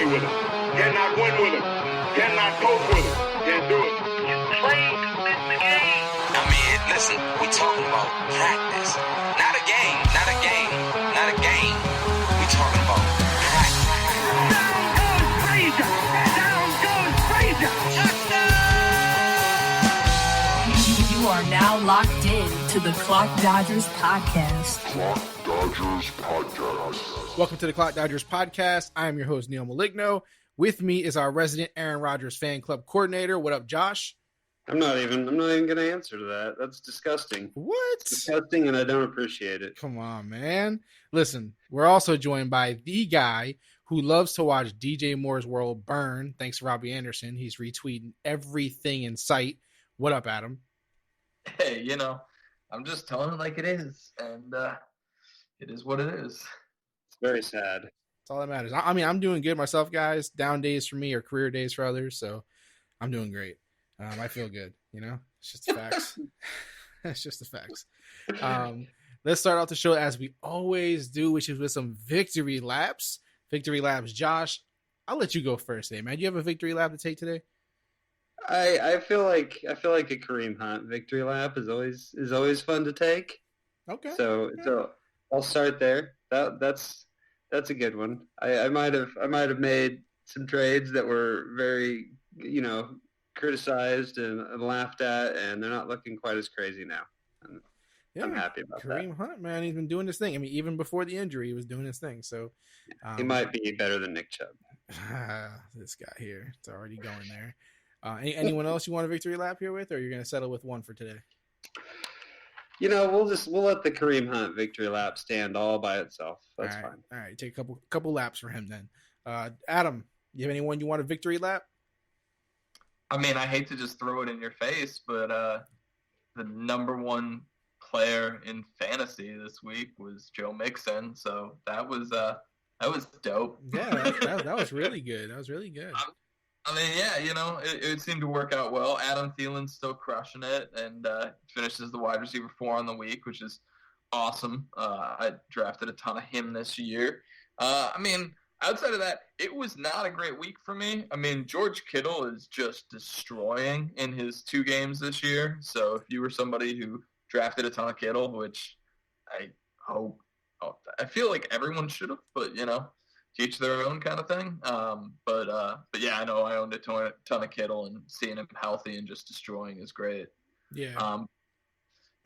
play with him. Cannot win with him. Cannot coach with him. Can't do it. You played to win the game. I mean, listen, we talking about practice. Not a game. Not a game. Not a game. We talking about practice. Down goes Frazier. Down goes Frazier. You are now locked in to the Clock Dodgers podcast. Clock Dodgers podcast. Welcome to the Clock Dodgers podcast. I am your host, Neal Maligno. With me is our resident Aaron Rodgers fan club coordinator. What up, Josh? I'm not even going to answer to that. That's disgusting. What? It's disgusting, and I don't appreciate it. Come on, man. Listen, we're also joined by the guy who loves to watch DJ Moore's world burn. Thanks to Robby Anderson. He's retweeting everything in sight. What up, Adam? Hey, I'm just telling it like it is, and it is what it is. It's very sad. That's all that matters. I mean, I'm doing good myself, guys. Down days for me are career days for others, so I'm doing great. I feel good, It's just the facts. It's just the facts. Let's start off the show as we always do, which is with some victory laps. Victory laps. Josh, I'll let you go first today, man. Do you have a victory lap to take today? I feel like a Kareem Hunt victory lap is always fun to take. Okay. So I'll start there. That's a good one. I might have made some trades that were very criticized and laughed at, and they're not looking quite as crazy now. Yeah, I'm happy about Kareem that. Hunt, man, he's been doing his thing. I mean, even before the injury, he was doing his thing. So He might be better than Nick Chubb. This guy here, it's already going there. Anyone else you want a victory lap here with, or you're going to settle with one for today? We'll let the Kareem Hunt victory lap stand all by itself. That's all right, fine. All right, take a couple laps for him then. Adam, you have anyone you want a victory lap? I mean, I hate to just throw it in your face, but the number one player in fantasy this week was Joe Mixon, so that was dope. Yeah, that was really good. That was really good. I mean, yeah, it seemed to work out well. Adam Thielen's still crushing it and finishes the wide receiver 4 on the week, which is awesome. I drafted a ton of him this year. I mean, outside of that, it was not a great week for me. I mean, George Kittle is just destroying in his 2 games this year. So if you were somebody who drafted a ton of Kittle, which I feel like everyone should have, but, teach their own kind of thing. But yeah, I know I owned a ton of Kittle, and seeing him healthy and just destroying is great. Yeah.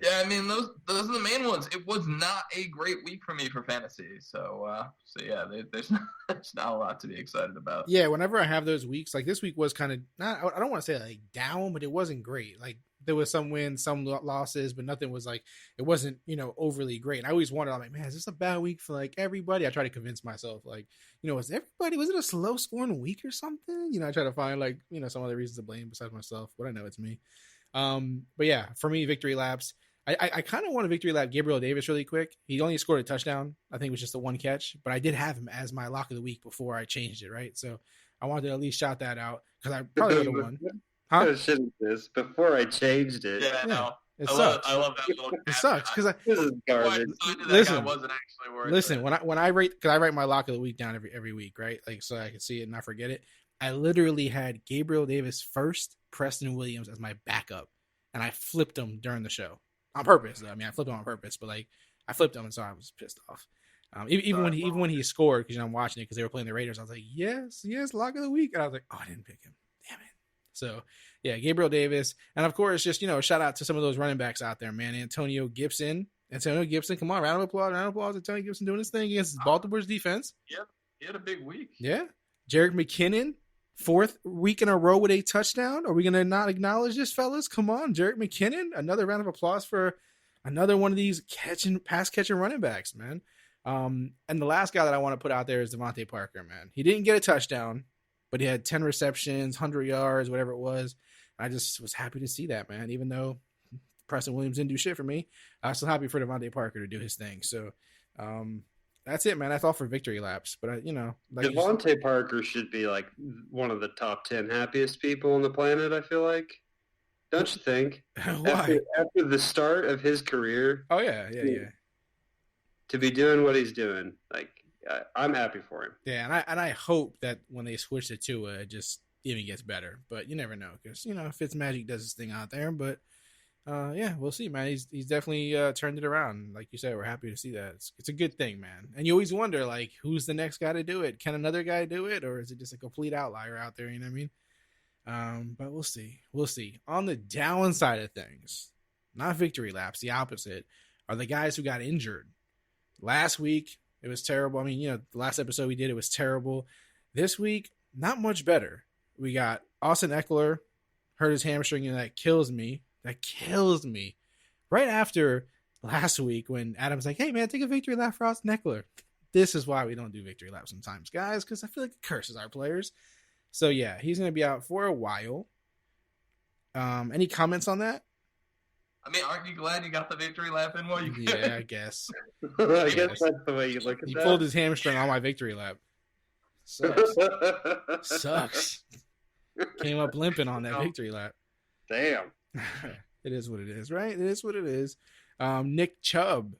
Yeah, I mean, those are the main ones. It was not a great week for me for fantasy. So yeah, there's not a lot to be excited about. Yeah, whenever I have those weeks, like this week was kind of not, I don't want to say like down, but it wasn't great. Like there was some wins, some losses, but nothing was like, it wasn't, overly great. And I always wondered, I'm like, man, is this a bad week for like everybody? I try to convince myself, like, was it a slow scoring week or something? I try to find like, some other reasons to blame besides myself, but I know it's me. But yeah, for me, victory laps. I kind of want to victory lap Gabriel Davis really quick. He only scored a touchdown. I think it was just the one catch, but I did have him as my lock of the week before I changed it, right? So I wanted to at least shout that out because I probably would have won. Huh? This before I changed it. Yeah, I know. It sucks. I love that little. It sucks because This is garbage. Listen, when I rate, because I write my lock of the week down every week, right? Like so I can see it and not forget it. I literally had Gabriel Davis first, Preston Williams as my backup, and I flipped him during the show. On purpose, though. I mean, I flipped him on purpose, but like I flipped him, and so I was pissed off. Even when he scored, because I'm watching it because they were playing the Raiders, I was like, yes, lock of the week, and I was like, oh, I didn't pick him, damn it. So yeah, Gabriel Davis, and of course, just shout out to some of those running backs out there, man. Antonio Gibson, come on, round of applause, Antonio Gibson doing his thing against Baltimore's defense. Yep, he had a big week. Yeah, Jerick McKinnon. 4th week in a row with a touchdown. Are we going to not acknowledge this, fellas? Come on, Jerick McKinnon. Another round of applause for another one of these pass catching running backs, man. And the last guy that I want to put out there is Devonte Parker, man. He didn't get a touchdown, but he had 10 receptions, 100 yards, whatever it was. I just was happy to see that, man. Even though Preston Williams didn't do shit for me, I was still happy for Devonte Parker to do his thing. So, that's it, man. That's all for victory laps. But, like Devonte Parker should be like one of the top 10 happiest people on the planet, I feel like. Don't you think? Why? After the start of his career. Oh, yeah. To be doing what he's doing, like, I'm happy for him. Yeah, and I hope that when they switch to Tua, it just even gets better. But you never know because Fitzmagic does his thing out there. But yeah, we'll see, man. He's definitely turned it around. Like you said, we're happy to see that. It's a good thing, man. And you always wonder, like, who's the next guy to do it? Can another guy do it, or is it just a complete outlier out there? You know what I mean? But we'll see. We'll see. On the downside of things, not victory laps, the opposite, are the guys who got injured. Last week, it was terrible. I mean, the last episode we did, it was terrible. This week, not much better. We got Austin Ekeler, hurt his hamstring, and that kills me. That kills me. Right after last week when Adam's like, hey, man, take a victory lap for Austin Ekeler. This is why we don't do victory laps sometimes, guys, because I feel like it curses our players. So, yeah, he's going to be out for a while. Any comments on that? I mean, aren't you glad you got the victory lap in while you could? Yeah, I guess. I guess that's the way you look at he that. He pulled his hamstring on my victory lap. Sucks. Sucks. Came up limping on that victory lap. Damn. It is what it is, right? It is what it is. Nick Chubb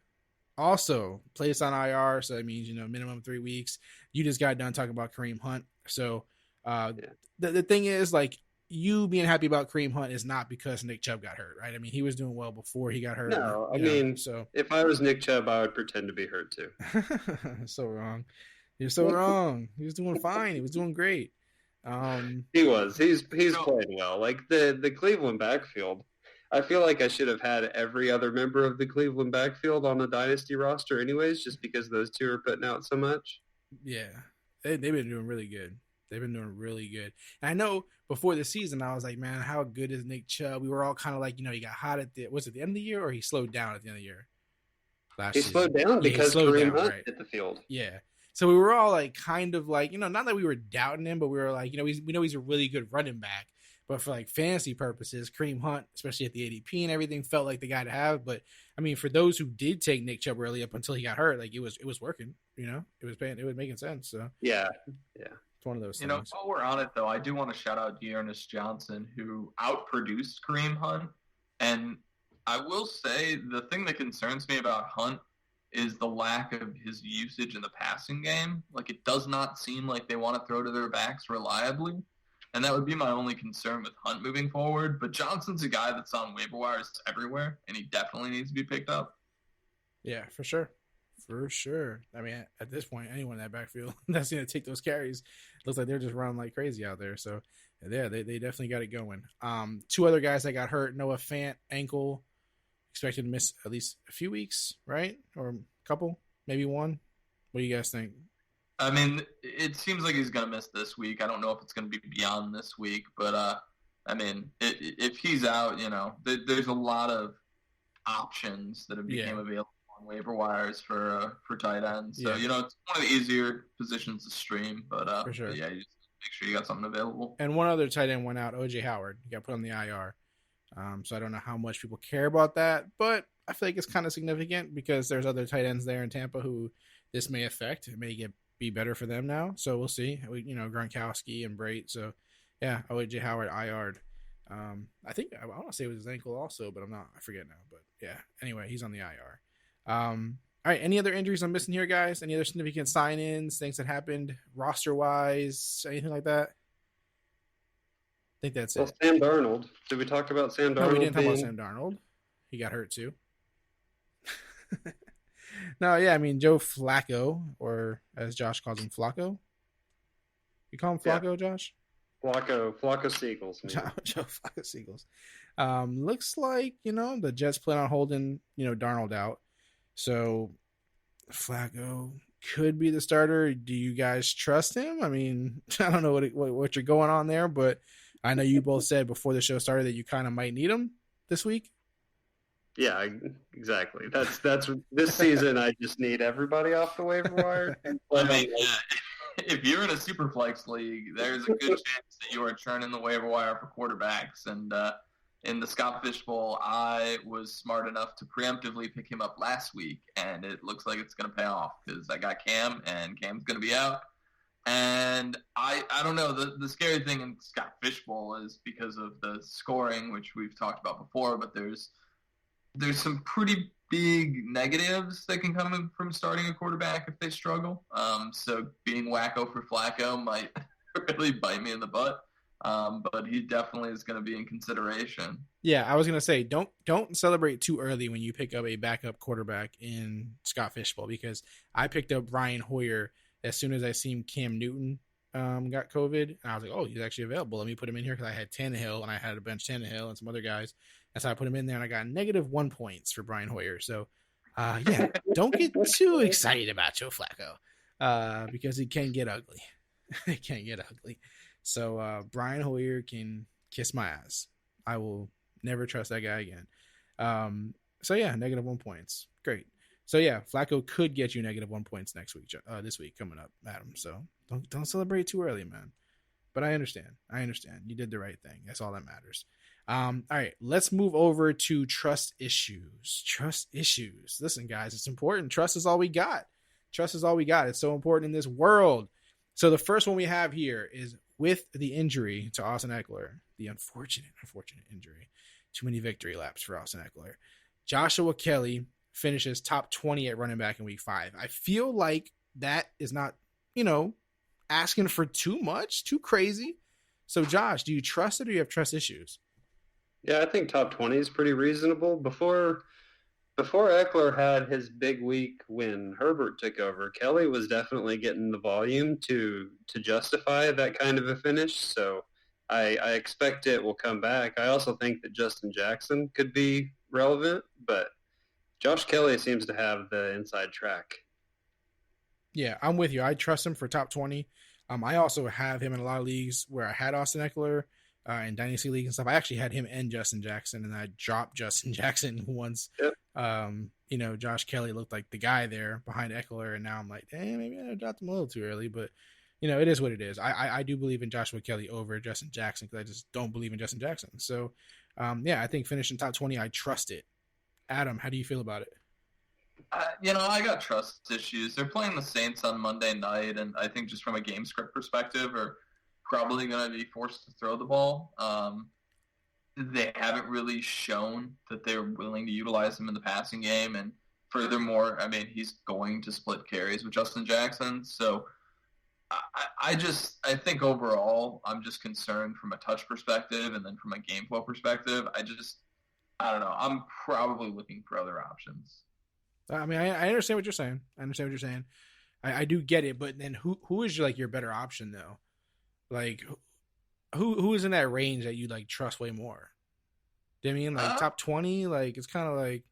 also placed on IR, so that means minimum 3 weeks. You just got done talking about Kareem Hunt, so the thing is, like, you being happy about Kareem Hunt is not because Nick Chubb got hurt, right? I mean, he was doing well before he got hurt. No, I mean, so if I was Nick Chubb, I would pretend to be hurt too. So wrong. You're so wrong. He was doing fine. He was doing great. He was. He's played well. Like the Cleveland backfield, I feel like I should have had every other member of the Cleveland backfield on the dynasty roster anyways, just because those two are putting out so much. Yeah, they've been doing really good. They've been doing really good. And I know before the season, I was like, man, how good is Nick Chubb? We were all kind of like, he got hot was it the end of the year or he slowed down at the end of the year? He slowed down because Kareem Hunt hit the field. Yeah. So we were all like, kind of like, not that we were doubting him, but we were like, we know he's a really good running back. But for like fantasy purposes, Kareem Hunt, especially at the ADP and everything, felt like the guy to have. But I mean, for those who did take Nick Chubb early up until he got hurt, like it was working. It was making sense. So yeah. It's one of those things. While we're on it though, I do want to shout out Dearness Johnson, who outproduced Kareem Hunt. And I will say the thing that concerns me about Hunt is the lack of his usage in the passing game. Like, it does not seem like they want to throw to their backs reliably. And that would be my only concern with Hunt moving forward. But Johnson's a guy that's on waiver wires everywhere, and he definitely needs to be picked up. Yeah, for sure. For sure. I mean, at this point, anyone in that backfield that's going to take those carries, looks like they're just running like crazy out there. So, yeah, they definitely got it going. Two other guys that got hurt, Noah Fant, ankle, expected to miss at least a few weeks, right? Or a couple, maybe one. What do you guys think? I mean, it seems like he's going to miss this week. I don't know if it's going to be beyond this week, but I mean, if he's out, there's a lot of options that have become available on waiver wires for tight ends. So, it's one of the easier positions to stream, but for sure. Yeah, you just make sure you got something available. And one other tight end went out, OJ Howard. He got put on the IR. So I don't know how much people care about that, but I feel like it's kind of significant because there's other tight ends there in Tampa who this may affect. It may be better for them now. So we'll see. Gronkowski and Brait. So yeah, OJ Howard IR'd. I think I want to say it was his ankle also, but I forget now. But yeah, anyway, he's on the IR. All right. Any other injuries I'm missing here, guys? Any other significant sign-ins, things that happened roster-wise, anything like that? I think that's it. Sam Darnold. Did we talk about Sam Darnold? No, we didn't talk about Sam Darnold. He got hurt too. No, yeah, I mean, Joe Flacco, or as Josh calls him, Flacco. You call him Flacco, Josh? Flacco Seagulls. Joe Flacco Seagulls. Looks like, the Jets plan on holding, Darnold out. So Flacco could be the starter. Do you guys trust him? I mean, I don't know what you're going on there, but I know you both said before the show started that you kind of might need him this week. Yeah, exactly. That's this season. I just need everybody off the waiver wire. I mean, if you're in a super flex league, there's a good chance that you are churning the waiver wire for quarterbacks. And in the Scott Fish Bowl, I was smart enough to preemptively pick him up last week, and it looks like it's going to pay off because I got Cam, and Cam's going to be out. And I don't know. The scary thing in Scott Fish Bowl is because of the scoring, which we've talked about before, but there's some pretty big negatives that can come in from starting a quarterback if they struggle. So being wacko for Flacco might really bite me in the butt. But he definitely is going to be in consideration. Yeah, I was gonna say don't celebrate too early when you pick up a backup quarterback in Scott Fishbowl, because I picked up Brian Hoyer as soon as I seen Cam Newton got COVID, and I was like, oh, he's actually available. Let me put him in here because I had Tannehill and I had to bench Tannehill and some other guys, and so I put him in there and I got -1 points for Brian Hoyer. So yeah, don't get too excited about Joe Flacco because it can get ugly. It can get ugly. So Brian Hoyer can kiss my ass. I will never trust that guy again. So yeah, -1 points. Great. So yeah, Flacco could get you -1 points this week coming up, Adam. So don't celebrate too early, man. But I understand. You did the right thing. That's all that matters. All right, let's move over to trust issues. Trust issues. Listen, guys, it's important. Trust is all we got. It's so important in this world. So the first one we have here is with the injury to Austin Ekeler, the unfortunate injury. Too many victory laps for Austin Ekeler. Joshua Kelley finishes top 20 at running back in week 5. I feel like that is not, asking for too much, too crazy. So Josh, do you trust it or do you have trust issues? Yeah, I think top 20 is pretty reasonable. Before Eckler had his big week when Herbert took over, Kelley was definitely getting the volume to justify that kind of a finish. So I expect it will come back. I also think that Justin Jackson could be relevant, but Josh Kelley seems to have the inside track. Yeah, I'm with you. I trust him for top 20. I also have him in a lot of leagues where I had Austin Ekeler in dynasty leagues and stuff. I actually had him and Justin Jackson, and I dropped Justin Jackson once. Yep. Josh Kelley looked like the guy there behind Eckler, and now I'm like, maybe I dropped him a little too early, but it is what it is. I do believe in Joshua Kelley over Justin Jackson because I just don't believe in Justin Jackson. So, I think finishing top 20, I trust it. Adam, how do you feel about it? I got trust issues. They're playing the Saints on Monday night, and I think just from a game script perspective, are probably going to be forced to throw the ball. They haven't really shown that they're willing to utilize him in the passing game, and furthermore, he's going to split carries with Justin Jackson. So I think overall, I'm just concerned from a touch perspective, and then from a game flow perspective, I don't know. I'm probably looking for other options. I understand what you're saying. I do get it, but then who is your better option though? Like who is in that range that you trust way more? Do you mean top 20? It's kind of like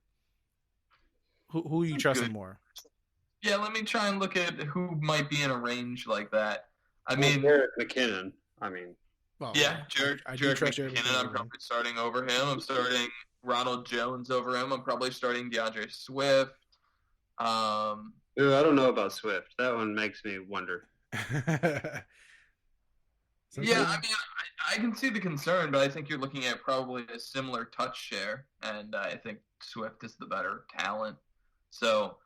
who are you trusting more? Yeah, let me try and look at who might be in a range like that. Jared McKinnon. Jared McKinnon. I'm probably starting over him. I'm starting Ronald Jones over him. I'm probably starting DeAndre Swift. I don't know about Swift. That one makes me wonder. Yeah, I can see the concern, but I think you're looking at probably a similar touch share, and I think Swift is the better talent. So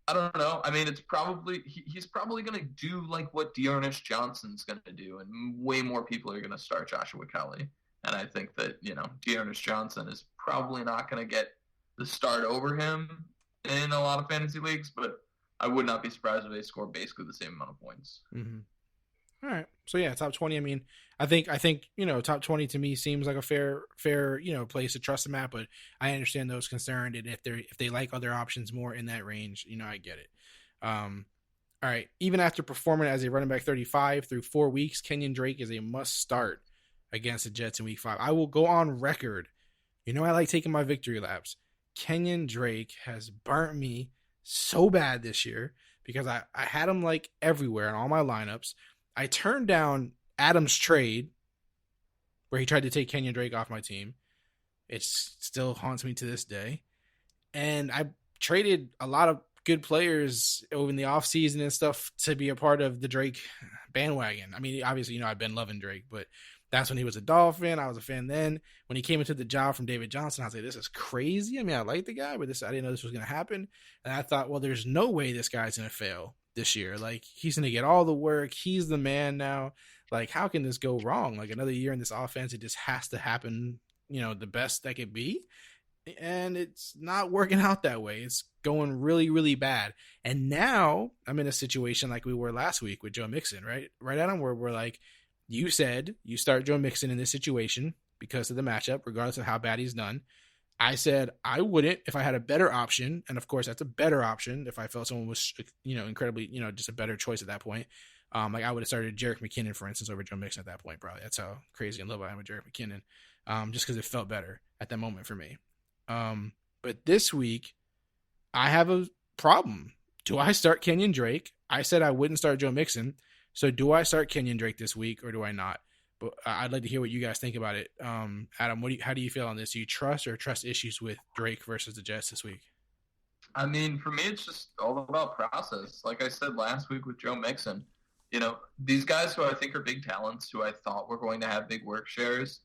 I don't know. It's probably he's probably going to do what Dearness Johnson's going to do, and way more people are going to start Joshua Kelley. And I think that Dearness Johnson is probably not going to get the start over him in a lot of fantasy leagues, but I would not be surprised if they score basically the same amount of points. Mm-hmm. All right. So yeah, top 20. I think top 20 to me seems like a fair place to trust them at, but I understand those concerned, and if they like other options more in that range, I get it. All right. Even after performing as a running back 35 through 4 weeks, Kenyan Drake is a must start against the Jets in week 5. I will go on record. I like taking my victory laps. Kenyan Drake has burnt me so bad this year because I had him everywhere in all my lineups. I turned down Adam's trade where he tried to take Kenyan Drake off my team. It still haunts me to this day. And I traded a lot of good players over in the offseason and stuff to be a part of the Drake bandwagon. Obviously, I've been loving Drake, but that's when he was a Dolphin. I was a fan then. When he came into the job from David Johnson, I was like, this is crazy. I like the guy, but I didn't know this was going to happen. And I thought, well, there's no way this guy's going to fail this year. He's going to get all the work. He's the man now. How can this go wrong? Another year in this offense, it just has to happen, the best that could be. And it's not working out that way. It's going really, really bad. And now I'm in a situation like we were last week with Joe Mixon, right? Right, Adam, where we're like, you said you start Joe Mixon in this situation because of the matchup, regardless of how bad he's done. I said I wouldn't if I had a better option. And of course, that's a better option if I felt someone was, incredibly, just a better choice at that point. Like I would have started Jerick McKinnon, for instance, over Joe Mixon at that point, probably. That's how crazy and low I am with Jerick McKinnon, just because it felt better at that moment for me. But this week, I have a problem. Do I start Kenyan Drake? I said I wouldn't start Joe Mixon. So do I start Kenyan Drake this week or do I not? But I'd like to hear what you guys think about it. Adam, how do you feel on this? Do you trust or trust issues with Drake versus the Jets this week? I mean, for me, it's just all about process. Like I said last week with Joe Mixon, these guys who I think are big talents, who I thought were going to have big work shares,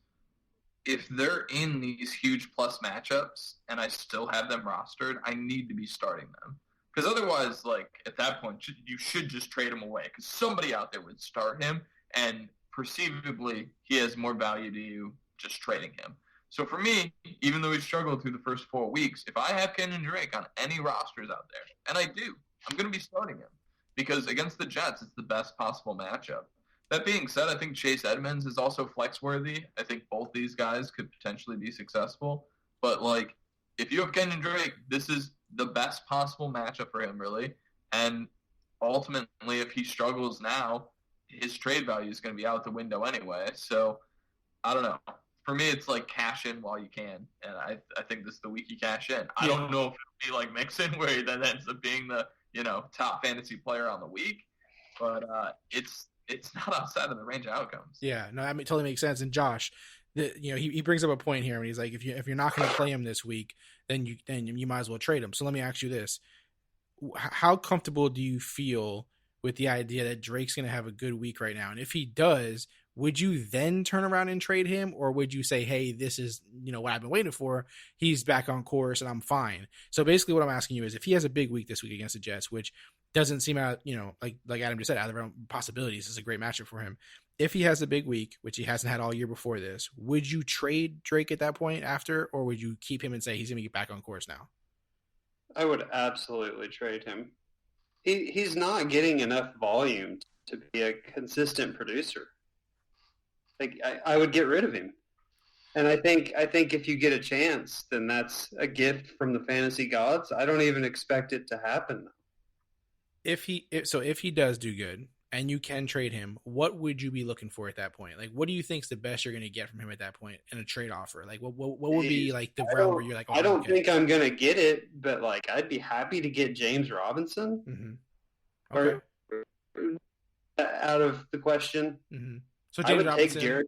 if they're in these huge plus matchups and I still have them rostered, I need to be starting them. Because otherwise, like, at that point, you should just trade him away. Because somebody out there would start him, and perceivably, he has more value to you just trading him. So for me, even though he struggled through the first 4 weeks, if I have Kenyan Drake on any rosters out there, and I do, I'm going to be starting him. Because against the Jets, it's the best possible matchup. That being said, I think Chase Edmonds is also flex-worthy. I think both these guys could potentially be successful. But, like, if you have Kenyan Drake, this is the best possible matchup for him, really. And ultimately, if he struggles now, his trade value is going to be out the window anyway. So, I don't know. For me, it's like cash in while you can. And I think this is the week you cash in. I don't know if it'll be like Mixon, where he then ends up being the, top fantasy player on the week. But it's not outside of the range of outcomes. Yeah, no, that totally makes sense. And Josh, he brings up a point here, and he's like, if you're not going to play him this week, then you might as well trade him. So let me ask you this: how comfortable do you feel with the idea that Drake's going to have a good week right now? And if he does, would you then turn around and trade him, or would you say, hey, this is what I've been waiting for? He's back on course, and I'm fine. So basically, what I'm asking you is, if he has a big week this week against the Jets, which doesn't seem out, like Adam just said, out of the realm of possibilities. This is a great matchup for him. If he has a big week, which he hasn't had all year before this, would you trade Drake at that point after, or would you keep him and say he's going to get back on course now? I would absolutely trade him. He's not getting enough volume to be a consistent producer. Like I would get rid of him. And I think if you get a chance, then that's a gift from the fantasy gods. I don't even expect it to happen. If he does do good and you can trade him, what would you be looking for at that point? Like, what do you think is the best you're going to get from him at that point in a trade offer? Like, what would be like the realm where you're like, I don't think I'm going to get it, but like, I'd be happy to get James Robinson. Mm-hmm. Okay. Or out of the question. Mm-hmm. So James Robinson, take Jared.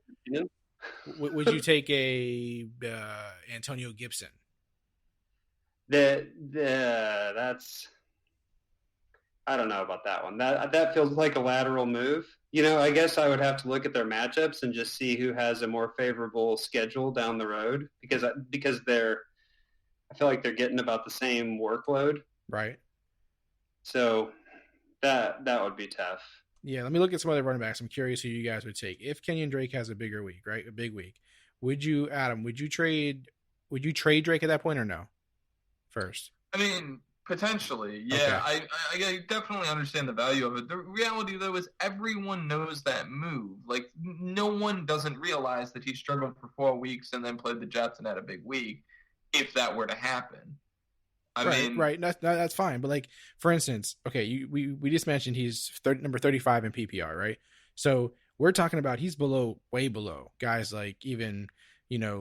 Would you take a Antonio Gibson? That's. I don't know about that one. That feels like a lateral move. I guess I would have to look at their matchups and just see who has a more favorable schedule down the road because I feel like they're getting about the same workload. Right. So that would be tough. Yeah, let me look at some other running backs. I'm curious who you guys would take. If Kenyan Drake has a bigger week, right? A big week. Would you trade Drake at that point or no? First. I mean, potentially, yeah. Okay. I definitely understand the value of it. The reality, though, is everyone knows that move. Like, no one doesn't realize that he struggled for 4 weeks and then played the Jets and had a big week if that were to happen. Right. That's fine. But, like, for instance, okay, we just mentioned he's number 35 in PPR, right? So we're talking about he's way below guys like even,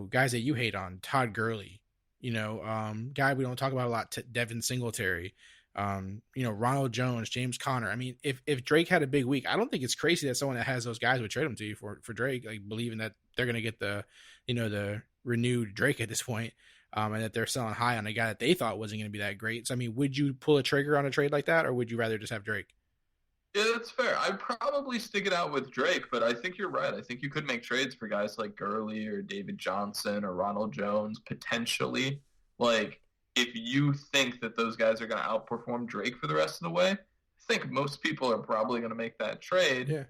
guys that you hate on, Todd Gurley. Guy we don't talk about a lot, Devin Singletary, Ronald Jones, James Conner. I mean, if Drake had a big week, I don't think it's crazy that someone that has those guys would trade them to you for Drake, like believing that they're going to get the renewed Drake at this point, and that they're selling high on a guy that they thought wasn't going to be that great. So, I mean, would you pull a trigger on a trade like that, or would you rather just have Drake? Yeah, that's fair. I'd probably stick it out with Drake, but I think you're right. I think you could make trades for guys like Gurley or David Johnson or Ronald Jones, potentially. Like, if you think that those guys are going to outperform Drake for the rest of the way, I think most people are probably going to make that trade. Yeah.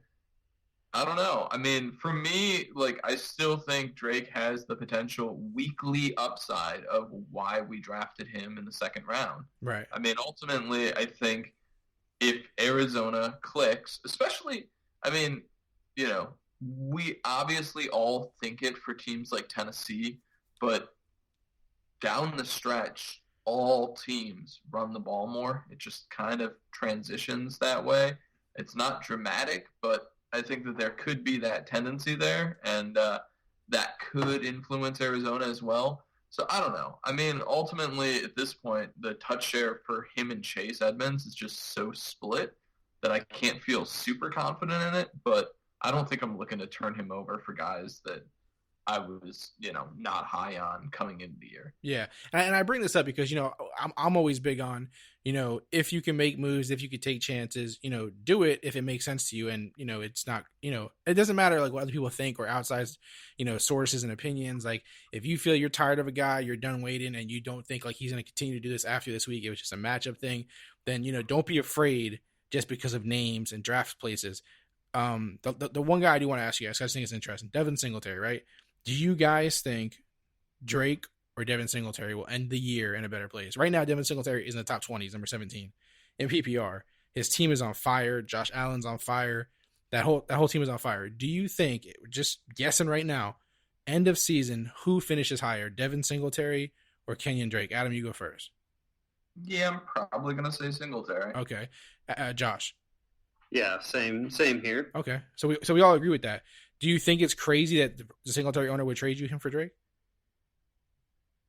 I don't know. I mean, for me, like, I still think Drake has the potential weekly upside of why we drafted him in the second round. Right. I mean, ultimately, I think if Arizona clicks, especially, I mean, you know, we obviously all think it for teams like Tennessee, but down the stretch, all teams run the ball more. It just kind of transitions that way. It's not dramatic, but I think that there could be that tendency there, and that could influence Arizona as well. So I don't know. I mean, ultimately, at this point, the touch share for him and Chase Edmonds is just so split that I can't feel super confident in it, but I don't think I'm looking to turn him over for guys that I was, not high on coming into the year. Yeah. And I bring this up because, I'm always big on, if you can make moves, if you could take chances, do it if it makes sense to you. And, it's not, it doesn't matter like what other people think or outside, sources and opinions. Like if you feel you're tired of a guy, you're done waiting and you don't think like he's going to continue to do this after this week, it was just a matchup thing, then, don't be afraid just because of names and draft places. The one guy I do want to ask you guys, I just think it's interesting, Devin Singletary, right? Do you guys think Drake or Devin Singletary will end the year in a better place? Right now, Devin Singletary is in the top 20. He's number 17 in PPR. His team is on fire. Josh Allen's on fire. That whole team is on fire. Do you think, just guessing right now, end of season, who finishes higher, Devin Singletary or Kenyan Drake? Adam, you go first. Yeah, I'm probably going to say Singletary. Okay. Josh? Yeah, same here. Okay. So we all agree with that. Do you think it's crazy that the Singletary owner would trade you him for Drake?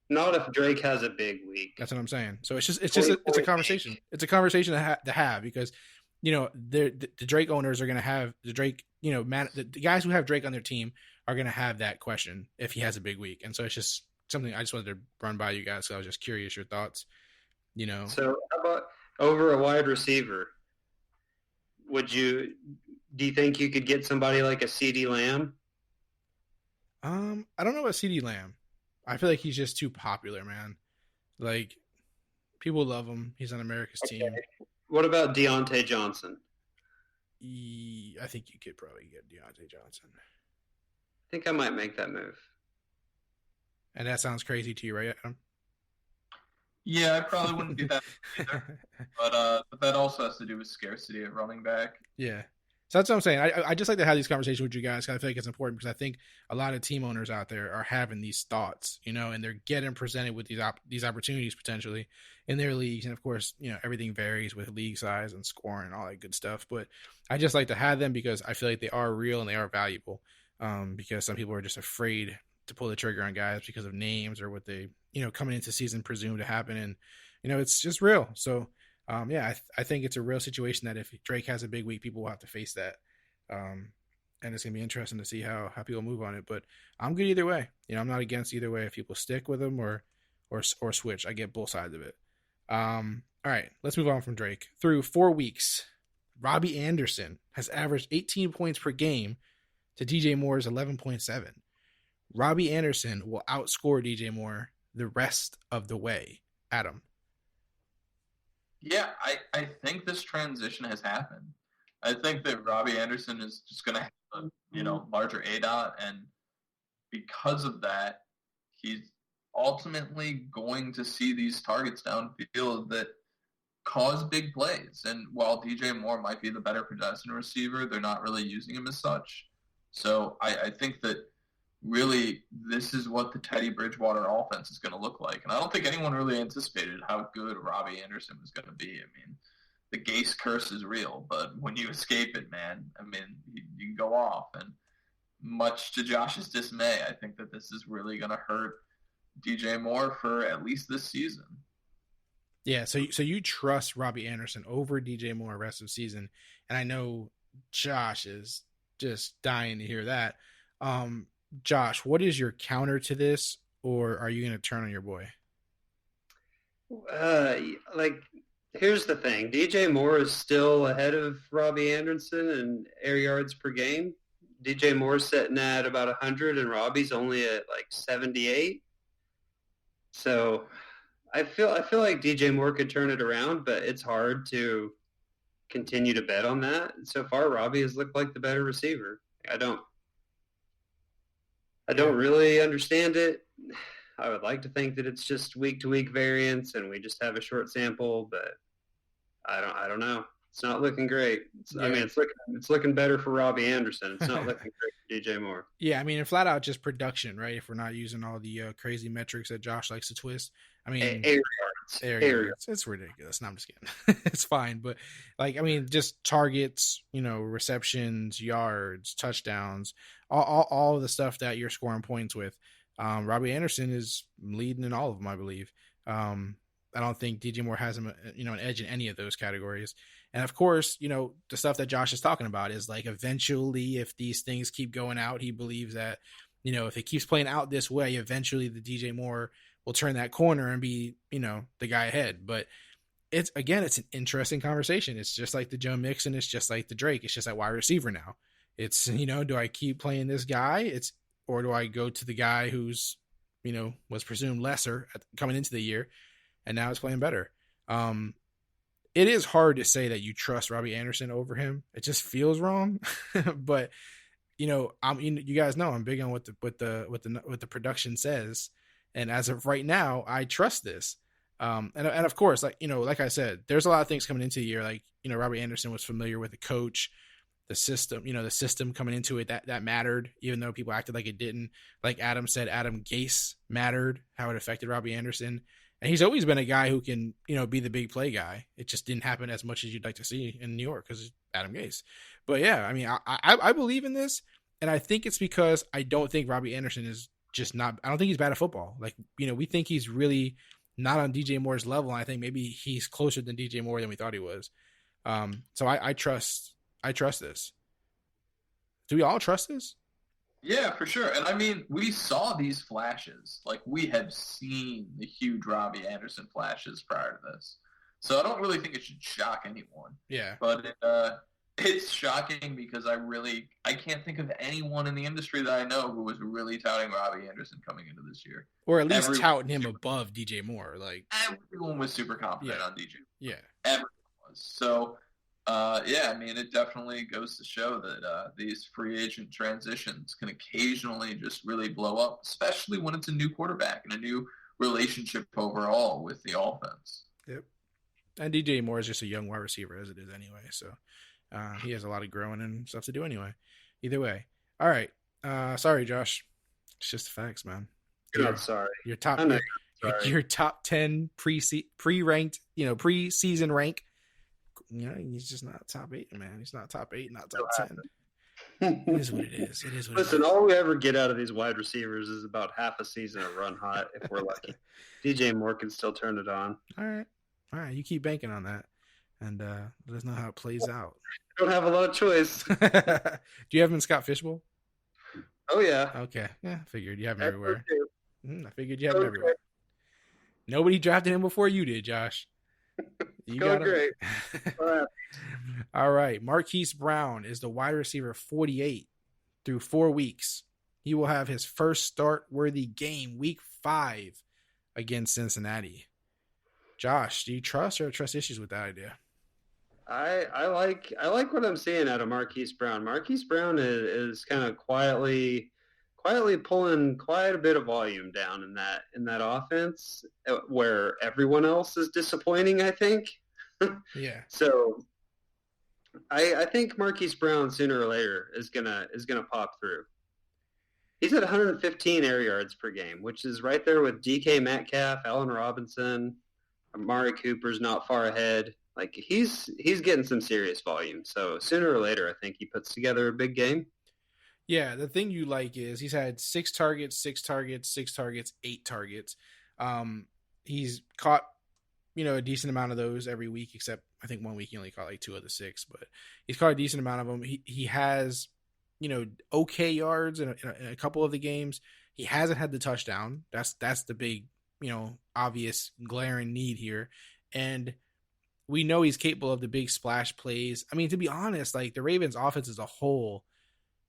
Not if Drake has a big week. That's what I'm saying. So it's a conversation. It's a conversation to have because, the Drake owners are going to have the Drake, the guys who have Drake on their team are going to have that question if he has a big week. And so it's just something I just wanted to run by you guys. So I was just curious your thoughts, So how about over a wide receiver? Do you think you could get somebody like a CeeDee Lamb? I don't know about CeeDee Lamb. I feel like he's just too popular, man. Like, people love him. He's on America's team. What about Deontay Johnson? I think you could probably get Deontay Johnson. I think I might make that move. And that sounds crazy to you, right, Adam? Yeah, I probably wouldn't do that either. But that also has to do with scarcity at running back. Yeah. So that's what I'm saying. I just like to have these conversations with you guys because I feel like it's important because I think a lot of team owners out there are having these thoughts, and they're getting presented with these opportunities potentially in their leagues. And of course, everything varies with league size and scoring and all that good stuff. But I just like to have them because I feel like they are real and they are valuable. Because some people are just afraid to pull the trigger on guys because of names or what they, coming into season presume to happen. And, it's just real. So, I think it's a real situation that if Drake has a big week, people will have to face that. And it's going to be interesting to see how people move on it. But I'm good either way. I'm not against either way if people stick with him or switch. I get both sides of it. All right, let's move on from Drake. Through 4 weeks, Robby Anderson has averaged 18 points per game to DJ Moore's 11.7. Robby Anderson will outscore DJ Moore the rest of the way. Adam. Yeah, I think this transition has happened. I think that Robby Anderson is just going to have a larger ADOT, and because of that, he's ultimately going to see these targets downfield that cause big plays. And while DJ Moore might be the better pedestrian receiver, they're not really using him as such. So I think that really this is what the Teddy Bridgewater offense is going to look like. And I don't think anyone really anticipated how good Robby Anderson was going to be. I mean, the Gase curse is real, but when you escape it, man, I mean, you can go off. And much to Josh's dismay, I think that this is really going to hurt DJ Moore for at least this season. Yeah, so you trust Robby Anderson over DJ Moore rest of the season. And I know Josh is just dying to hear that. Josh, what is your counter to this, or are you going to turn on your boy? Here's the thing. DJ Moore is still ahead of Robby Anderson in air yards per game. DJ Moore's sitting at about 100, and Robbie's only at like 78. So I feel like DJ Moore could turn it around, but it's hard to continue to bet on that. So far, Robby has looked like the better receiver. I don't really understand it. I would like to think that it's just week to week variance and we just have a short sample, but I don't know. It's not looking great. I mean, it's looking better for Robby Anderson. It's not looking great for DJ Moore. Yeah, I mean, and flat out just production, right? If we're not using all the crazy metrics that Josh likes to twist. I mean, air yards. It's ridiculous. No, I'm just kidding. It's fine, but like, I mean, just targets, receptions, yards, touchdowns, all of the stuff that you're scoring points with. Robby Anderson is leading in all of them, I believe. I don't think DJ Moore has him, an edge in any of those categories. And of course, the stuff that Josh is talking about is like eventually, if these things keep going out, he believes that, if it keeps playing out this way, eventually the DJ Moore will turn that corner and be, the guy ahead. But it's an interesting conversation. It's just like the Joe Mixon. It's just like the Drake. It's just like wide receiver now. It's, do I keep playing this guy? Or do I go to the guy who's, was presumed lesser coming into the year and now it's playing better? It is hard to say that you trust Robby Anderson over him. It just feels wrong. But, you guys know I'm big on what the production says. And as of right now, I trust this. And of course, like I said, there's a lot of things coming into the year. Like, Robby Anderson was familiar with the coach, the system coming into it that mattered, even though people acted like it didn't. Like Adam said, Adam Gase mattered, how it affected Robby Anderson. And he's always been a guy who can, be the big play guy. It just didn't happen as much as you'd like to see in New York because it's Adam Gase. But yeah, I mean, I believe in this. And I think it's because I don't think Robby Anderson is just not, I don't think he's bad at football. Like, we think he's really not on DJ Moore's level. And I think maybe he's closer than DJ Moore than we thought he was. So I trust this. Do we all trust this? Yeah, for sure. And I mean, we saw these flashes. Like, we have seen the huge Robby Anderson flashes prior to this. So I don't really think it should shock anyone. Yeah. But it's shocking because I can't think of anyone in the industry that I know who was really touting Robby Anderson coming into this year. Or at least touting him above DJ Moore. Like, everyone was super confident on DJ. Yeah. Everyone was. So, I mean, it definitely goes to show that these free agent transitions can occasionally just really blow up, especially when it's a new quarterback and a new relationship overall with the offense. Yep. And DJ Moore is just a young wide receiver as it is anyway, so he has a lot of growing and stuff to do anyway. Either way. All right. Sorry, Josh. It's just the facts, man. You're not sorry. Your top 10 pre-ranked, pre-season rank. He's just not top 8, man. He's not top 8, not top 10. It is what it is. Listen, all we ever get out of these wide receivers is about half a season of run hot if we're lucky. DJ Moore can still turn it on. All right. You keep banking on that, and let us know how it plays out. I don't have a lot of choice. Do you have him in Scott Fishbowl? Oh, yeah. Okay. Yeah, I figured you have him everywhere. I figured you have him everywhere. Nobody drafted him before you did, Josh. You got great. All right. Marquise Brown is the wide receiver 48 through 4 weeks. He will have his first start-worthy game, week 5, against Cincinnati. Josh, do you trust or trust issues with that idea? I like what I'm seeing out of Marquise Brown. Marquise Brown is kind of quietly pulling quite a bit of volume down in that offense where everyone else is disappointing, I think. Yeah. So I think Marquise Brown sooner or later is gonna pop through. He's at 115 air yards per game, which is right there with DK Metcalf, Allen Robinson, Amari Cooper's not far ahead. Like he's getting some serious volume. So sooner or later, I think he puts together a big game. Yeah, the thing you like is he's had 6 targets, 6 targets, 6 targets, 8 targets. He's caught, a decent amount of those every week, except I think 1 week he only caught like 2 of the 6, but he's caught a decent amount of them. He has, okay yards in a couple of the games. He hasn't had the touchdown. That's the big, obvious glaring need here. And we know he's capable of the big splash plays. I mean, to be honest, like the Ravens offense as a whole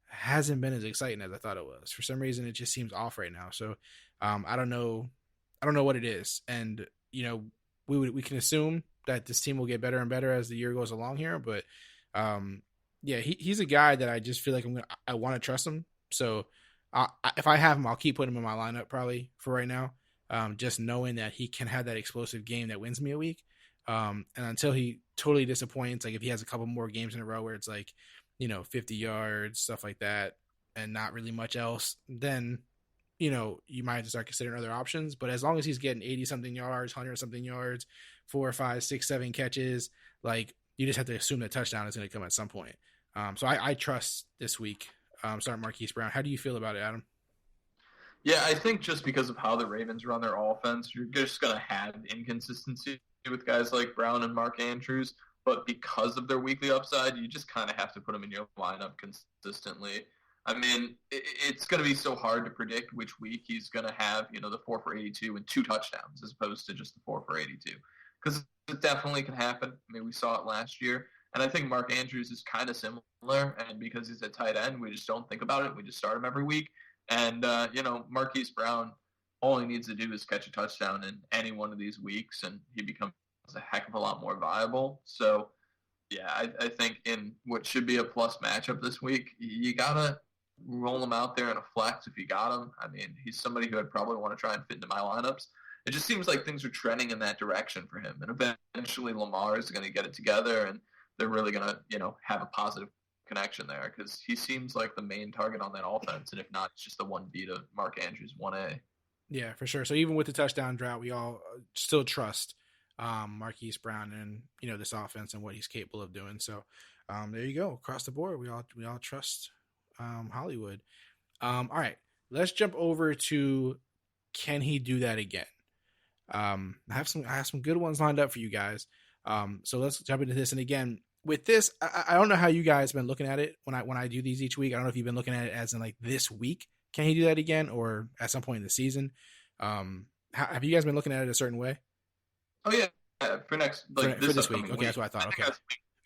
hasn't been as exciting as I thought it was. For some reason, it just seems off right now. So I don't know what it is. And, we can assume that this team will get better and better as the year goes along here. But Yeah, he's a guy that I just feel like I want to trust him. So if I have him, I'll keep putting him in my lineup probably for right now. Just knowing that he can have that explosive game that wins me a week. And until he totally disappoints, like if he has a couple more games in a row where it's like, 50 yards, stuff like that, and not really much else, then, you might have to start considering other options. But as long as he's getting 80 something yards, 100 something yards, 4, 5, 6, 7 catches, like you just have to assume that touchdown is going to come at some point. So I trust this week. Starting Marquise Brown. How do you feel about it, Adam? Yeah, I think just because of how the Ravens run their offense, you're just going to have inconsistency with guys like Brown and Mark Andrews. But because of their weekly upside, you just kind of have to put them in your lineup consistently. I mean, it's going to be so hard to predict which week he's going to have, the 4 for 82 and 2 touchdowns as opposed to just the 4 for 82. Because it definitely can happen. I mean, we saw it last year. And I think Mark Andrews is kind of similar. And because he's a tight end, we just don't think about it. We just start him every week. And, Marquise Brown, all he needs to do is catch a touchdown in any one of these weeks, and he becomes a heck of a lot more viable. So, yeah, I think in what should be a plus matchup this week, you got to roll him out there in a flex if you got him. I mean, he's somebody who I'd probably want to try and fit into my lineups. It just seems like things are trending in that direction for him. And eventually Lamar is going to get it together, and they're really going to, have a positive connection there because he seems like the main target on that offense. And if not, it's just the 1B to Mark Andrews 1A. Yeah, for sure. So even with the touchdown drought, we all still trust Marquise Brown and, this offense and what he's capable of doing. So there you go. Across the board, we all trust Hollywood. All right, let's jump over to can he do that again? I have some good ones lined up for you guys. So let's jump into this. And again, with this, I don't know how you guys have been looking at it when I do these each week. I don't know if you've been looking at it as in like this week, can he do that again, or at some point in the season? Have you guys been looking at it a certain way? Oh yeah, for next for this week. Okay, that's what I thought.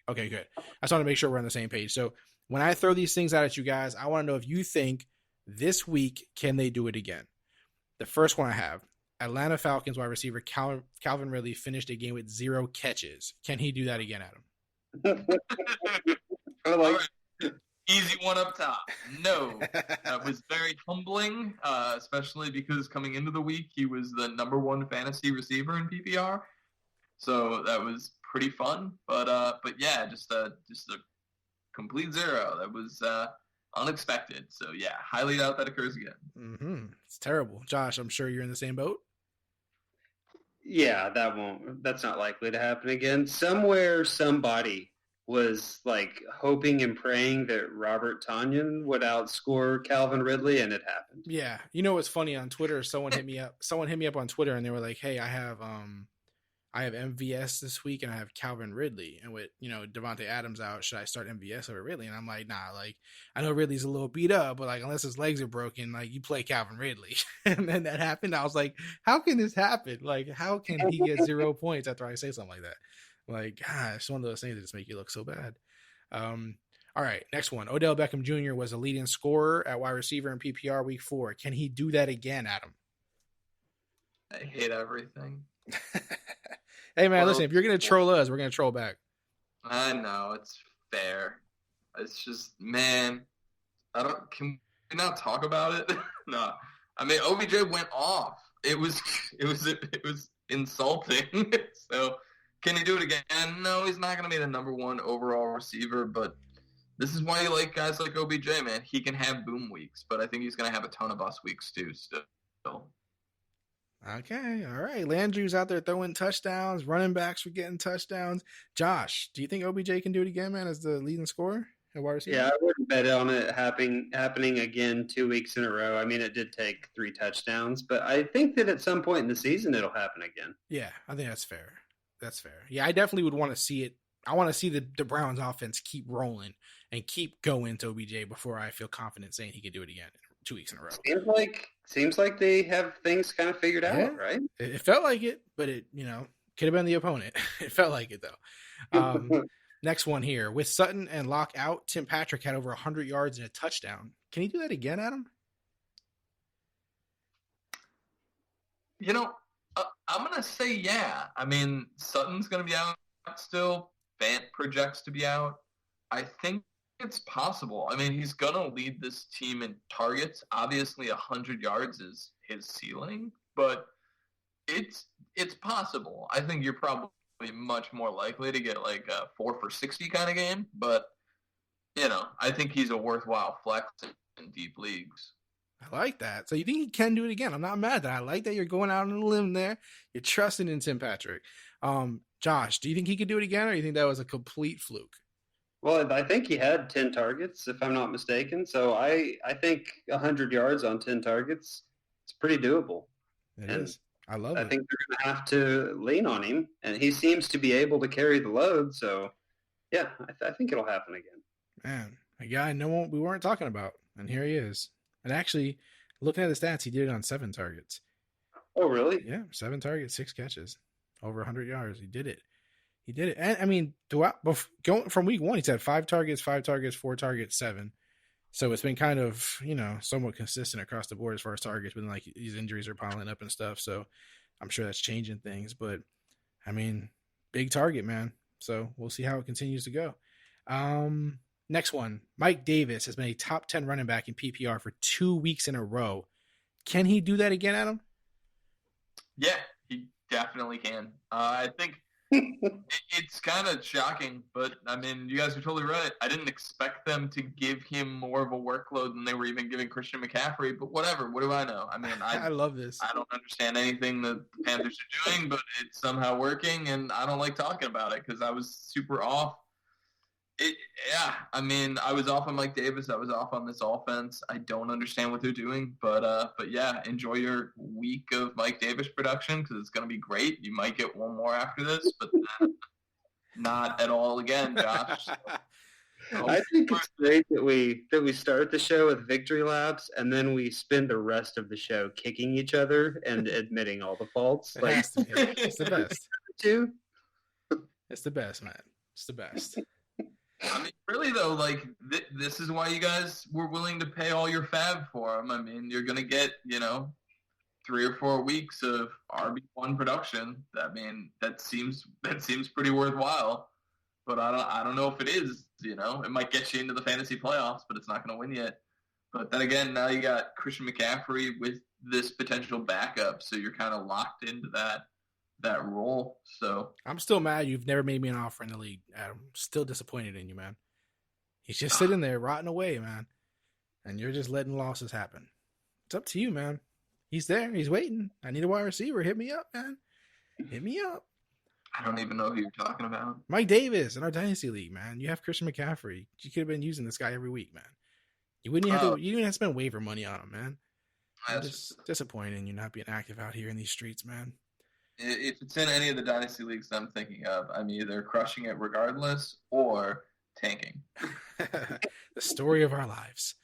Okay, good. I just want to make sure we're on the same page. So when I throw these things out at you guys, I want to know if you think this week can they do it again. The first one I have: Atlanta Falcons wide receiver Calvin Ridley finished a game with 0 catches. Can he do that again, Adam? Easy one up top. No. That was very humbling, especially because coming into the week, he was the number 1 fantasy receiver in PPR. So that was pretty fun. But yeah, just a complete 0. That was unexpected. So yeah, highly doubt that occurs again. Mm-hmm. It's terrible. Josh, I'm sure you're in the same boat. Yeah, that's not likely to happen again. Somewhere, somebody was like hoping and praying that Robert Tanyan would outscore Calvin Ridley, and it happened. Yeah. You know what's funny on Twitter? Someone hit me up on Twitter and they were like, hey, I have MVS this week and I have Calvin Ridley, and with Devonte Adams out, should I start MVS over Ridley? And I'm like, nah, like I know Ridley's a little beat up, but like unless his legs are broken, like you play Calvin Ridley. And then that happened. I was like, how can this happen? Like how can he get 0 points after I say something like that? Like, gosh, one of those things that just make you look so bad. All right, next one. Odell Beckham Jr. was a leading scorer at wide receiver in PPR week 4. Can he do that again, Adam? I hate everything. Hey, man, listen, if you're going to troll us, we're going to troll back. I know, it's fair. It's just, man, can we not talk about it? No. I mean, OBJ went off. It was insulting. So, can he do it again? No, he's not going to be the number 1 overall receiver, but this is why you like guys like OBJ, man. He can have boom weeks, but I think he's going to have a ton of bust weeks too still. Okay, all right. Landry's out there throwing touchdowns. Running backs were getting touchdowns. Josh, do you think OBJ can do it again, man, as the leading scorer at wide receiver? Yeah, I wouldn't bet on it happening again 2 weeks in a row. I mean, it did take 3 touchdowns, but I think that at some point in the season it'll happen again. Yeah, I think that's fair. That's fair. Yeah, I definitely would want to see it. I want to see the Browns offense keep rolling and keep going to OBJ before I feel confident saying he can do it again 2 weeks in a row. Seems like they have things kind of figured out, right? It felt like it, but it, could have been the opponent. It felt like it though. Next one here. With Sutton and Locke out, Tim Patrick had over 100 yards and a touchdown. Can he do that again, Adam? I'm going to say yeah. I mean, Sutton's going to be out still. Fant projects to be out. I think It's possible. I mean, he's going to lead this team in targets. Obviously, 100 yards is his ceiling, but it's possible. I think you're probably much more likely to get like a 4 for 60 kind of game, but, I think he's a worthwhile flex in deep leagues. I like that. So you think he can do it again? I'm not mad at that. I like that you're going out on a limb there. You're trusting in Tim Patrick. Josh, do you think he could do it again, or do you think that was a complete fluke? Well, I think he had 10 targets, if I'm not mistaken. So I think 100 yards on 10 targets, it's pretty doable. It is. I love it. I think they're going to have to lean on him, and he seems to be able to carry the load. So, yeah, I think it'll happen again. Man, a guy we weren't talking about, and here he is. And actually, looking at the stats, he did it on 7 targets. Oh, really? Yeah, 7 targets, 6 catches, over 100 yards. He did it. And I mean, going from week 1, he's had 5 targets, 4 targets, 7. So it's been kind of, somewhat consistent across the board as far as targets, but then, like, these injuries are piling up and stuff. So I'm sure that's changing things. But I mean, big target, man. So we'll see how it continues to go. Next one, Mike Davis has been a top 10 running back in PPR for 2 weeks in a row. Can he do that again, Adam? Yeah, he definitely can. I think it's kind of shocking, but I mean, you guys are totally right. I didn't expect them to give him more of a workload than they were even giving Christian McCaffrey, but whatever. What do I know? I mean, I love this. I don't understand anything that the Panthers are doing, but it's somehow working, and I don't like talking about it because I was super off. I mean, I was off on Mike Davis. I was off on this offense. I don't understand what they're doing, but yeah, enjoy your week of Mike Davis production because it's going to be great. You might get one more after this, but then not at all again, Josh. I think it's great that we start the show with victory laps and then we spend the rest of the show kicking each other and admitting all the faults. It's the best. It's the best, man. It's the best. I mean, really, though, like, this is why you guys were willing to pay all your fab for him. I mean, you're going to get, 3 or 4 weeks of RB1 production. I mean, that seems pretty worthwhile. But I don't know if it is, It might get you into the fantasy playoffs, but it's not going to win yet. But then again, now you got Christian McCaffrey with this potential backup, so you're kind of locked into that role. So I'm still mad you've never made me an offer in the league, Adam. Still disappointed in you, man. He's just sitting there rotting away, man. And you're just letting losses happen. It's up to you, man. He's there. He's waiting. I need a wide receiver. Hit me up, man. Hit me up. I don't even know who you're talking about. Mike Davis in our Dynasty League, man. You have Christian McCaffrey. You could have been using this guy every week, man. You didn't have to spend waiver money on him, man. I'm just disappointed in you not being active out here in these streets, man. If it's in any of the Dynasty Leagues I'm thinking of, I'm either crushing it regardless or tanking. The story of our lives.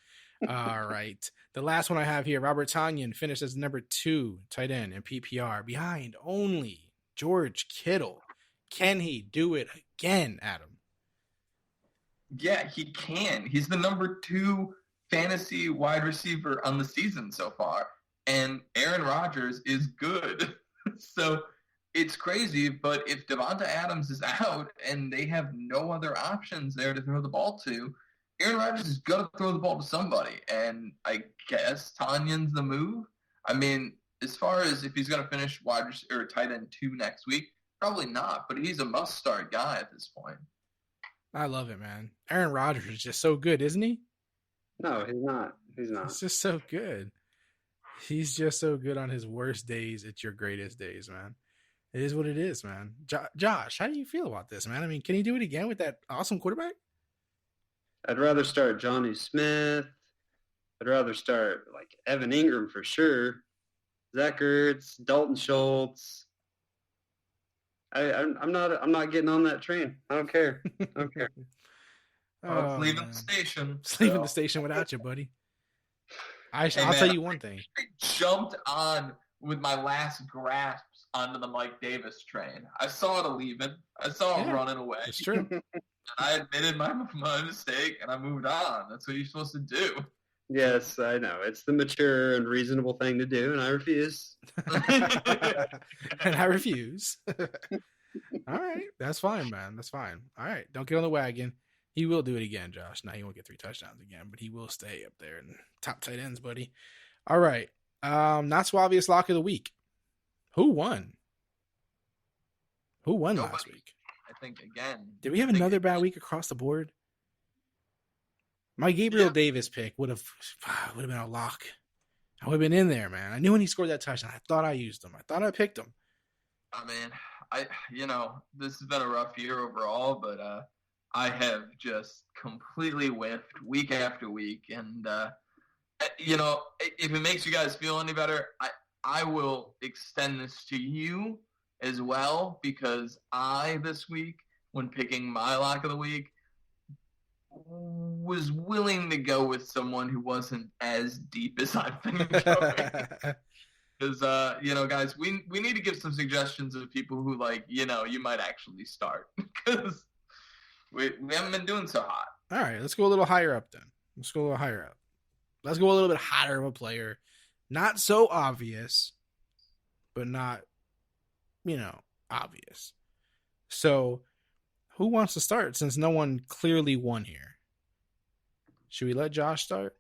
All right. The last one I have here, Robert Tanyan finished as number 2 tight end in PPR behind only George Kittle. Can he do it again, Adam? Yeah, he can. He's the number 2 fantasy wide receiver on the season so far. And Aaron Rodgers is good. So it's crazy, but if Devonta Adams is out and they have no other options there to throw the ball to, Aaron Rodgers is going to throw the ball to somebody. And I guess Tanyan's the move. I mean, as far as if he's going to finish wide receiver or tight end 2 next week, probably not, but he's a must-start guy at this point. I love it, man. Aaron Rodgers is just so good, isn't he? No, he's not. He's just so good. He's just so good on his worst days. It's your greatest days, man. It is what it is, man. Josh, how do you feel about this, man? I mean, can he do it again with that awesome quarterback? I'd rather start Johnny Smith. I'd rather start like Evan Ingram for sure. Zach Ertz, Dalton Schultz. I'm not getting on that train. I don't care. It's leaving the station. It's leaving the station without you, buddy. I'll tell you one thing. I jumped on with my last grasps onto the Mike Davis train. I saw it leaving. I saw it running away. It's true. And I admitted my mistake, and I moved on. That's what you're supposed to do. Yes, I know. It's the mature and reasonable thing to do, and I refuse. And I refuse. All right. That's fine, man. That's fine. All right. Don't get on the wagon. He will do it again, Josh. Now he won't get 3 touchdowns again, but he will stay up there in top tight ends, buddy. All right. Not so obvious lock of the week. Who won? Who won last week? I think again. Did we have another bad week across the board? My Gabriel Davis pick would have been a lock. I would have been in there, man. I knew when he scored that touchdown. I thought I used him. I thought I picked him. I mean, this has been a rough year overall, but I have just completely whiffed week after week. And, if it makes you guys feel any better, I will extend this to you as well, because this week, when picking my lock of the week, was willing to go with someone who wasn't as deep as I've been going. Because, guys, we need to give some suggestions of people who, you might actually start. Because we haven't been doing so hot. All right, let's go a little higher up then. Let's go a little higher up. Let's go a little bit hotter of a player. Not so obvious, but not, obvious. So, who wants to start since no one clearly won here? Should we let Josh start?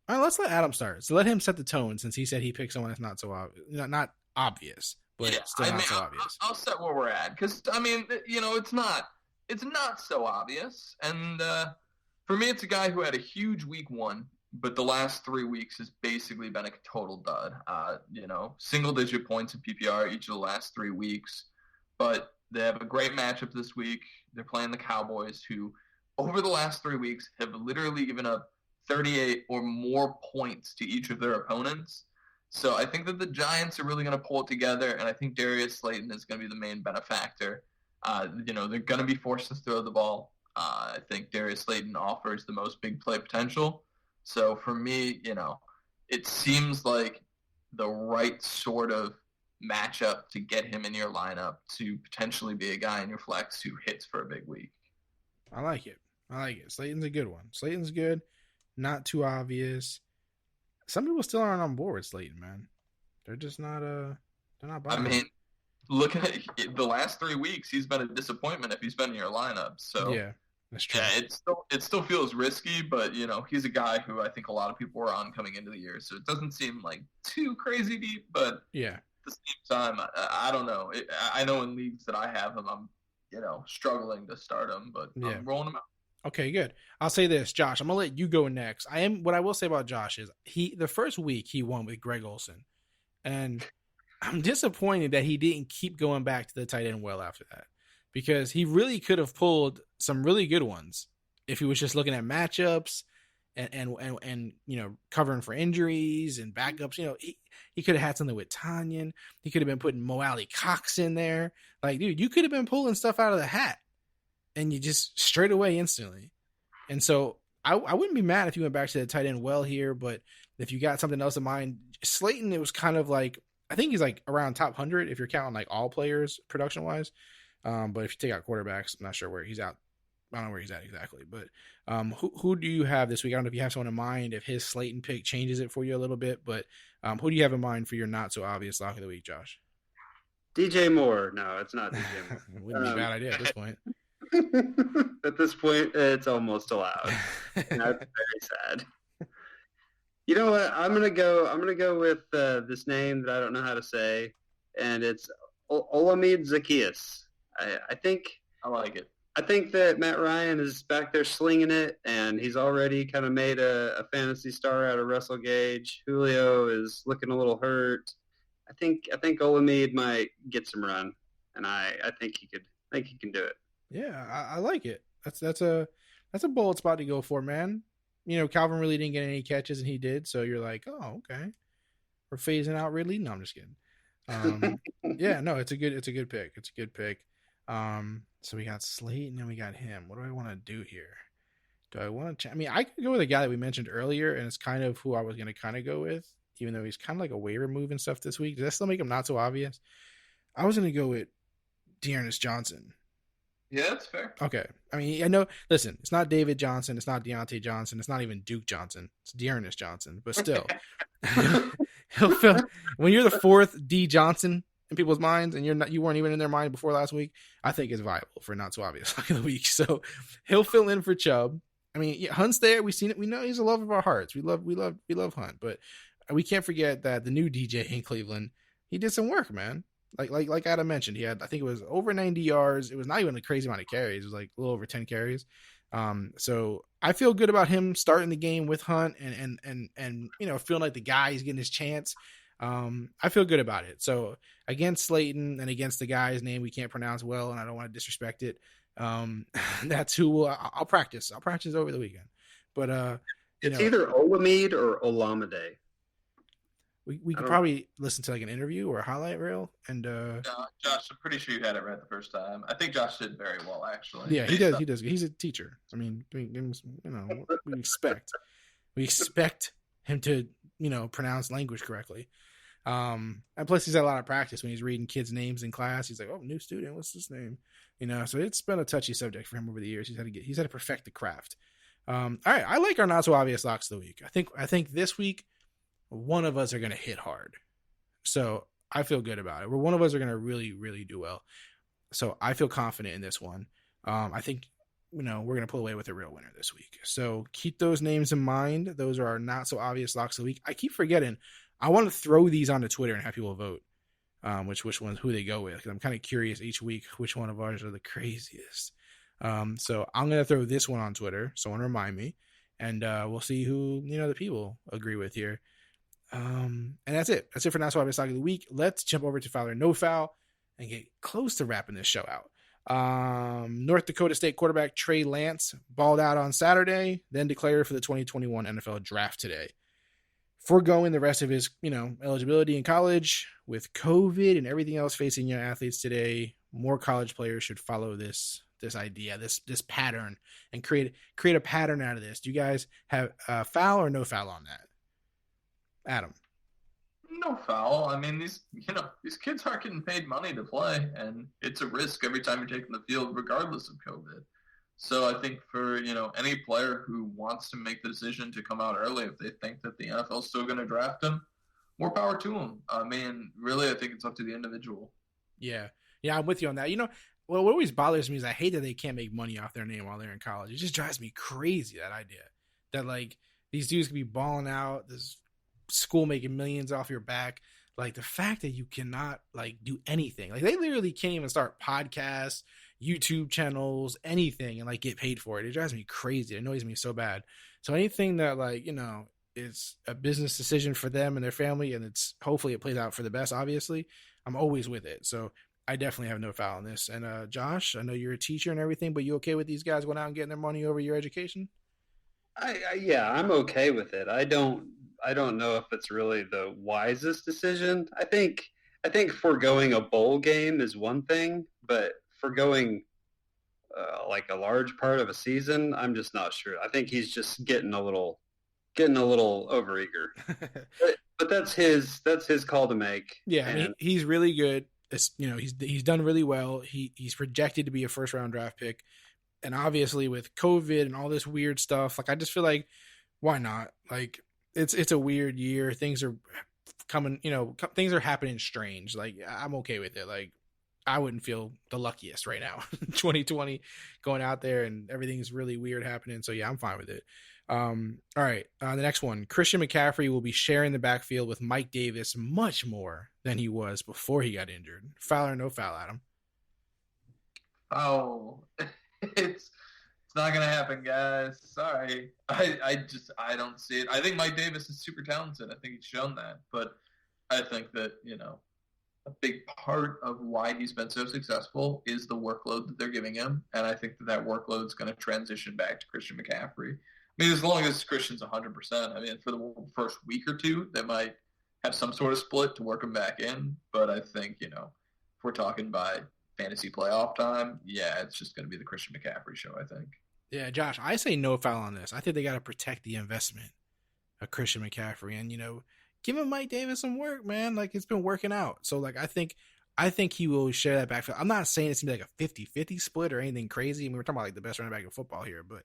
All right, let's let Adam start. So let him set the tone since he said he picked someone that's not so obvious. Not obvious, but still not so obvious. I'll set where we're at because, it's not so obvious. And for me, it's a guy who had a huge week 1, but the last 3 weeks has basically been a total dud. Single-digit points in PPR each of the last 3 weeks. But they have a great matchup this week. They're playing the Cowboys, who over the last 3 weeks have literally given up 38 or more points to each of their opponents. So I think that the Giants are really going to pull it together, and I think Darius Slayton is going to be the main benefactor. They're going to be forced to throw the ball. I think Darius Slayton offers the most big play potential. So for me, it seems like the right sort of matchup to get him in your lineup to potentially be a guy in your flex who hits for a big week. I like it. Slayton's a good one. Slayton's good. Not too obvious. Some people still aren't on board with Slayton, man. They're just not they're not buying. I mean, looking at the last 3 weeks, he's been a disappointment if he's been in your lineup. So yeah, that's true. Yeah, it still feels risky, but he's a guy who I think a lot of people were on coming into the year, so it doesn't seem like too crazy deep. But yeah, at the same time, I don't know. I know in leagues that I have him, I'm struggling to start him, but I'm rolling him out. Okay, good. I'll say this, Josh. I'm gonna let you go next. What I will say about Josh is the first week he won with Greg Olsen, and I'm disappointed that he didn't keep going back to the tight end well after that, because he really could have pulled some really good ones if he was just looking at matchups and covering for injuries and backups. He could have had something with Tanyan. He could have been putting Mo Alley Cox in there. Like, dude, you could have been pulling stuff out of the hat. And you just straight away instantly. And so I wouldn't be mad if you went back to the tight end well here, but if you got something else in mind, Slayton, it was kind of like, I think he's like around top 100 if you're counting like all players production wise. But if you take out quarterbacks, I'm not sure where he's out. I don't know where he's at exactly. But who do you have this week? I don't know if you have someone in mind, if his Slayton pick changes it for you a little bit, but who do you have in mind for your not so obvious lock of the week, Josh? DJ Moore. No, it's not DJ Moore. It wouldn't be a bad idea at this point. At this point, it's almost allowed. That's very sad. You know what? I'm gonna go with this name that I don't know how to say, and it's Olamide Zaccheaus. I think I like it. I think that Matt Ryan is back there slinging it, and he's already kind of made a fantasy star out of Russell Gage. Julio is looking a little hurt. I think Olamide might get some run, and I think he can do it. Yeah, I like it. That's a bold spot to go for, man. Calvin really didn't get any catches, and he did. So you're like, oh, okay, we're phasing out Ridley. No, I'm just kidding. Yeah, no, it's a good pick. It's a good pick. So we got Slayton and we got him. What do I want to do here? Do I want to? I could go with a guy that we mentioned earlier, and it's kind of who I was going to kind of go with, even though he's kind of like a waiver move and stuff this week. Does that still make him not so obvious? I was going to go with Dearness Johnson. Yeah, that's fair. Okay. I know, listen, it's not David Johnson. It's not Deontay Johnson. It's not even Duke Johnson. It's Dearness Johnson. But still, he'll feel, when you're the fourth D Johnson in people's minds, and you weren't even in their mind before last week, I think is viable for not so obvious lock of the week. So he'll fill in for Chubb. I mean, yeah, Hunt's there. We've seen it. We know he's a love of our hearts. We love Hunt, but we can't forget that the new DJ in Cleveland, he did some work, man. Like Adam mentioned, he had, I think it was over 90 yards. It was not even a crazy amount of carries. It was like a little over 10 carries. So I feel good about him starting the game with Hunt and feeling like the guy is getting his chance. I feel good about it. So against Slayton and against the guy's name we can't pronounce well, and I don't want to disrespect it. That's who I'll practice. I'll practice over the weekend. But it's either Olamide or Olamide. We could probably listen to like an interview or a highlight reel. And Josh, I'm pretty sure you had it right the first time. I think Josh did very well, actually. Yeah, he does. He does. He's a teacher. I mean, we expect him to pronounce language correctly. And plus he's had a lot of practice when he's reading kids' names in class. He's like, oh, new student, what's his name? So it's been a touchy subject for him over the years. He's had to perfect the craft. All right, I like our not so obvious locks of the week. I think this week one of us are going to hit hard. So I feel good about it. Where one of us are going to really, really do well. So I feel confident in this one. I think, we're going to pull away with a real winner this week. So keep those names in mind. Those are our not so obvious locks of the week. I keep forgetting. I want to throw these onto Twitter and have people vote which ones, who they go with. Because I'm kind of curious each week which one of ours are the craziest. So I'm going to throw this one on Twitter. Someone remind me. And we'll see who, the people agree with here. And that's it. That's it for Not So Obvious Lock of the Week. Let's jump over to Foul or No Foul and get close to wrapping this show out. North Dakota State quarterback Trey Lance balled out on Saturday, then declared for the 2021 NFL Draft today. Foregoing the rest of his, eligibility in college with COVID and everything else facing young athletes today, more college players should follow this idea, this pattern, and create a pattern out of this. Do you guys have foul or no foul on that? Adam? No foul. I mean, these kids aren't getting paid money to play, and it's a risk every time you're taking the field, regardless of COVID. So I think for, any player who wants to make the decision to come out early, if they think that the NFL is still going to draft him, more power to them. I mean, really, I think it's up to the individual. Yeah, I'm with you on that. What always bothers me is I hate that they can't make money off their name while they're in college. It just drives me crazy, that idea. That, these dudes could be balling out, this school making millions off your back. The fact that you cannot, do anything. They literally can't even start podcasts, YouTube channels, anything, and, get paid for it. It drives me crazy. It annoys me so bad. So anything that, is a business decision for them and their family, and hopefully it plays out for the best, obviously, I'm always with it. So I definitely have no foul in this. And Josh, I know you're a teacher and everything, but you okay with these guys going out and getting their money over your education? Yeah, I'm okay with it. I don't know if it's really the wisest decision. I think foregoing a bowl game is one thing, but foregoing a large part of a season, I'm just not sure. I think he's just getting a little overeager. but that's his call to make. Yeah, I mean, he's really good. He's done really well. He's projected to be a first round draft pick, and obviously with COVID and all this weird stuff, I just feel like, why not? It's a weird year. Things are coming. Things are happening strange. I'm okay with it. I wouldn't feel the luckiest right now, 2020, going out there and everything's really weird happening. So yeah, I'm fine with it. All right. The next one, Christian McCaffrey will be sharing the backfield with Mike Davis much more than he was before he got injured. Foul or no foul, Adam? Oh, it's not going to happen, guys. Sorry. I don't see it. I think Mike Davis is super talented. I think he's shown that, but I think that, a big part of why he's been so successful is the workload that they're giving him. And I think that workload is going to transition back to Christian McCaffrey. I mean, as long as Christian's 100%, I mean, for the first week or two, they might have some sort of split to work him back in. But I think, if we're talking by fantasy playoff time, yeah, it's just going to be the Christian McCaffrey show, I think. Yeah, Josh, I say no foul on this. I think they got to protect the investment of Christian McCaffrey and, give him Mike Davis some work, man. It's been working out. So, I think he will share that backfield. I'm not saying it's going to be a 50-50 split or anything crazy. I mean, we're talking about the best running back in football here, but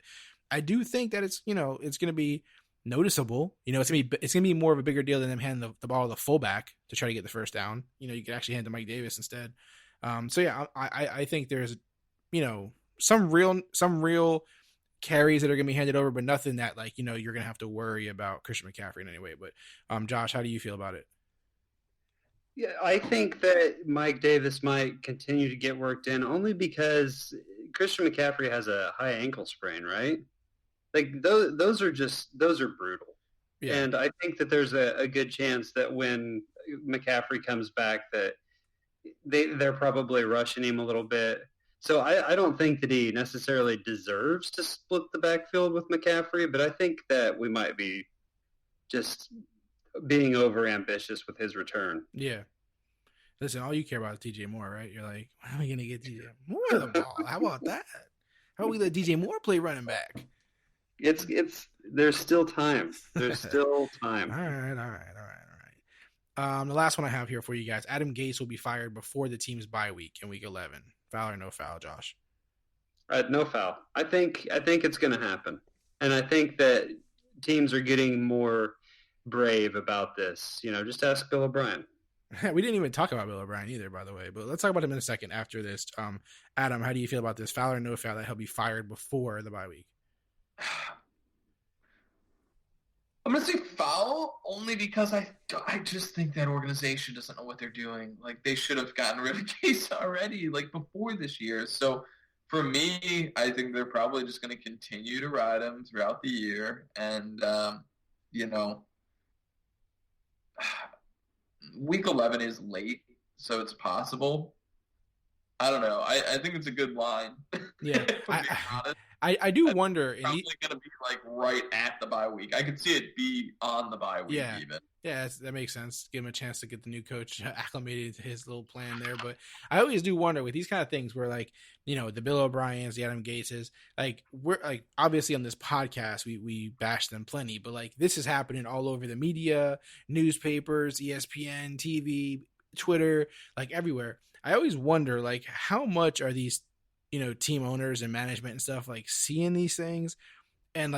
I do think that it's, it's going to be noticeable. It's gonna be more of a bigger deal than them handing the ball to the fullback to try to get the first down. You could actually hand it to Mike Davis instead. So yeah, I think there's some real carries that are gonna be handed over, but nothing that you're gonna have to worry about Christian McCaffrey in any way. But Josh, how do you feel about it? Yeah, I think that Mike Davis might continue to get worked in only because Christian McCaffrey has a high ankle sprain, right? Like those are brutal. Yeah. And I think that there's a good chance that when McCaffrey comes back that they're probably rushing him a little bit. So I don't think that he necessarily deserves to split the backfield with McCaffrey, but I think that we might be just being over ambitious with his return. Yeah. Listen, all you care about is DJ Moore, right? You're like, when are we going to get DJ Moore the ball? How about that? How about we let DJ Moore play running back? There's still time. There's still time. All right. The last one I have here for you guys. Adam Gase will be fired before the team's bye week in week 11. Foul or no foul, Josh? No foul. I think it's going to happen. And I think that teams are getting more brave about this. Just ask Bill O'Brien. We didn't even talk about Bill O'Brien either, by the way, but let's talk about him in a second after this. Adam, how do you feel about this? Foul or no foul that he'll be fired before the bye week? I'm going to say foul only because I just think that organization doesn't know what they're doing. Like, they should have gotten rid of Gase already, before this year. So, for me, I think they're probably just going to continue to ride him throughout the year. And, week 11 is late, so it's possible. I don't know. I think it's a good line. Yeah. I do wonder. It's probably going to be right at the bye week. I could see it be on the bye week even. Yeah, that makes sense. Give him a chance to get the new coach acclimated to his little plan there. But I always do wonder with these kind of things where the Bill O'Briens, the Adam Gateses, we're obviously on this podcast, we bash them plenty, but this is happening all over the media, newspapers, ESPN, TV, Twitter, everywhere. I always wonder how much are these team owners and management and stuff seeing these things, and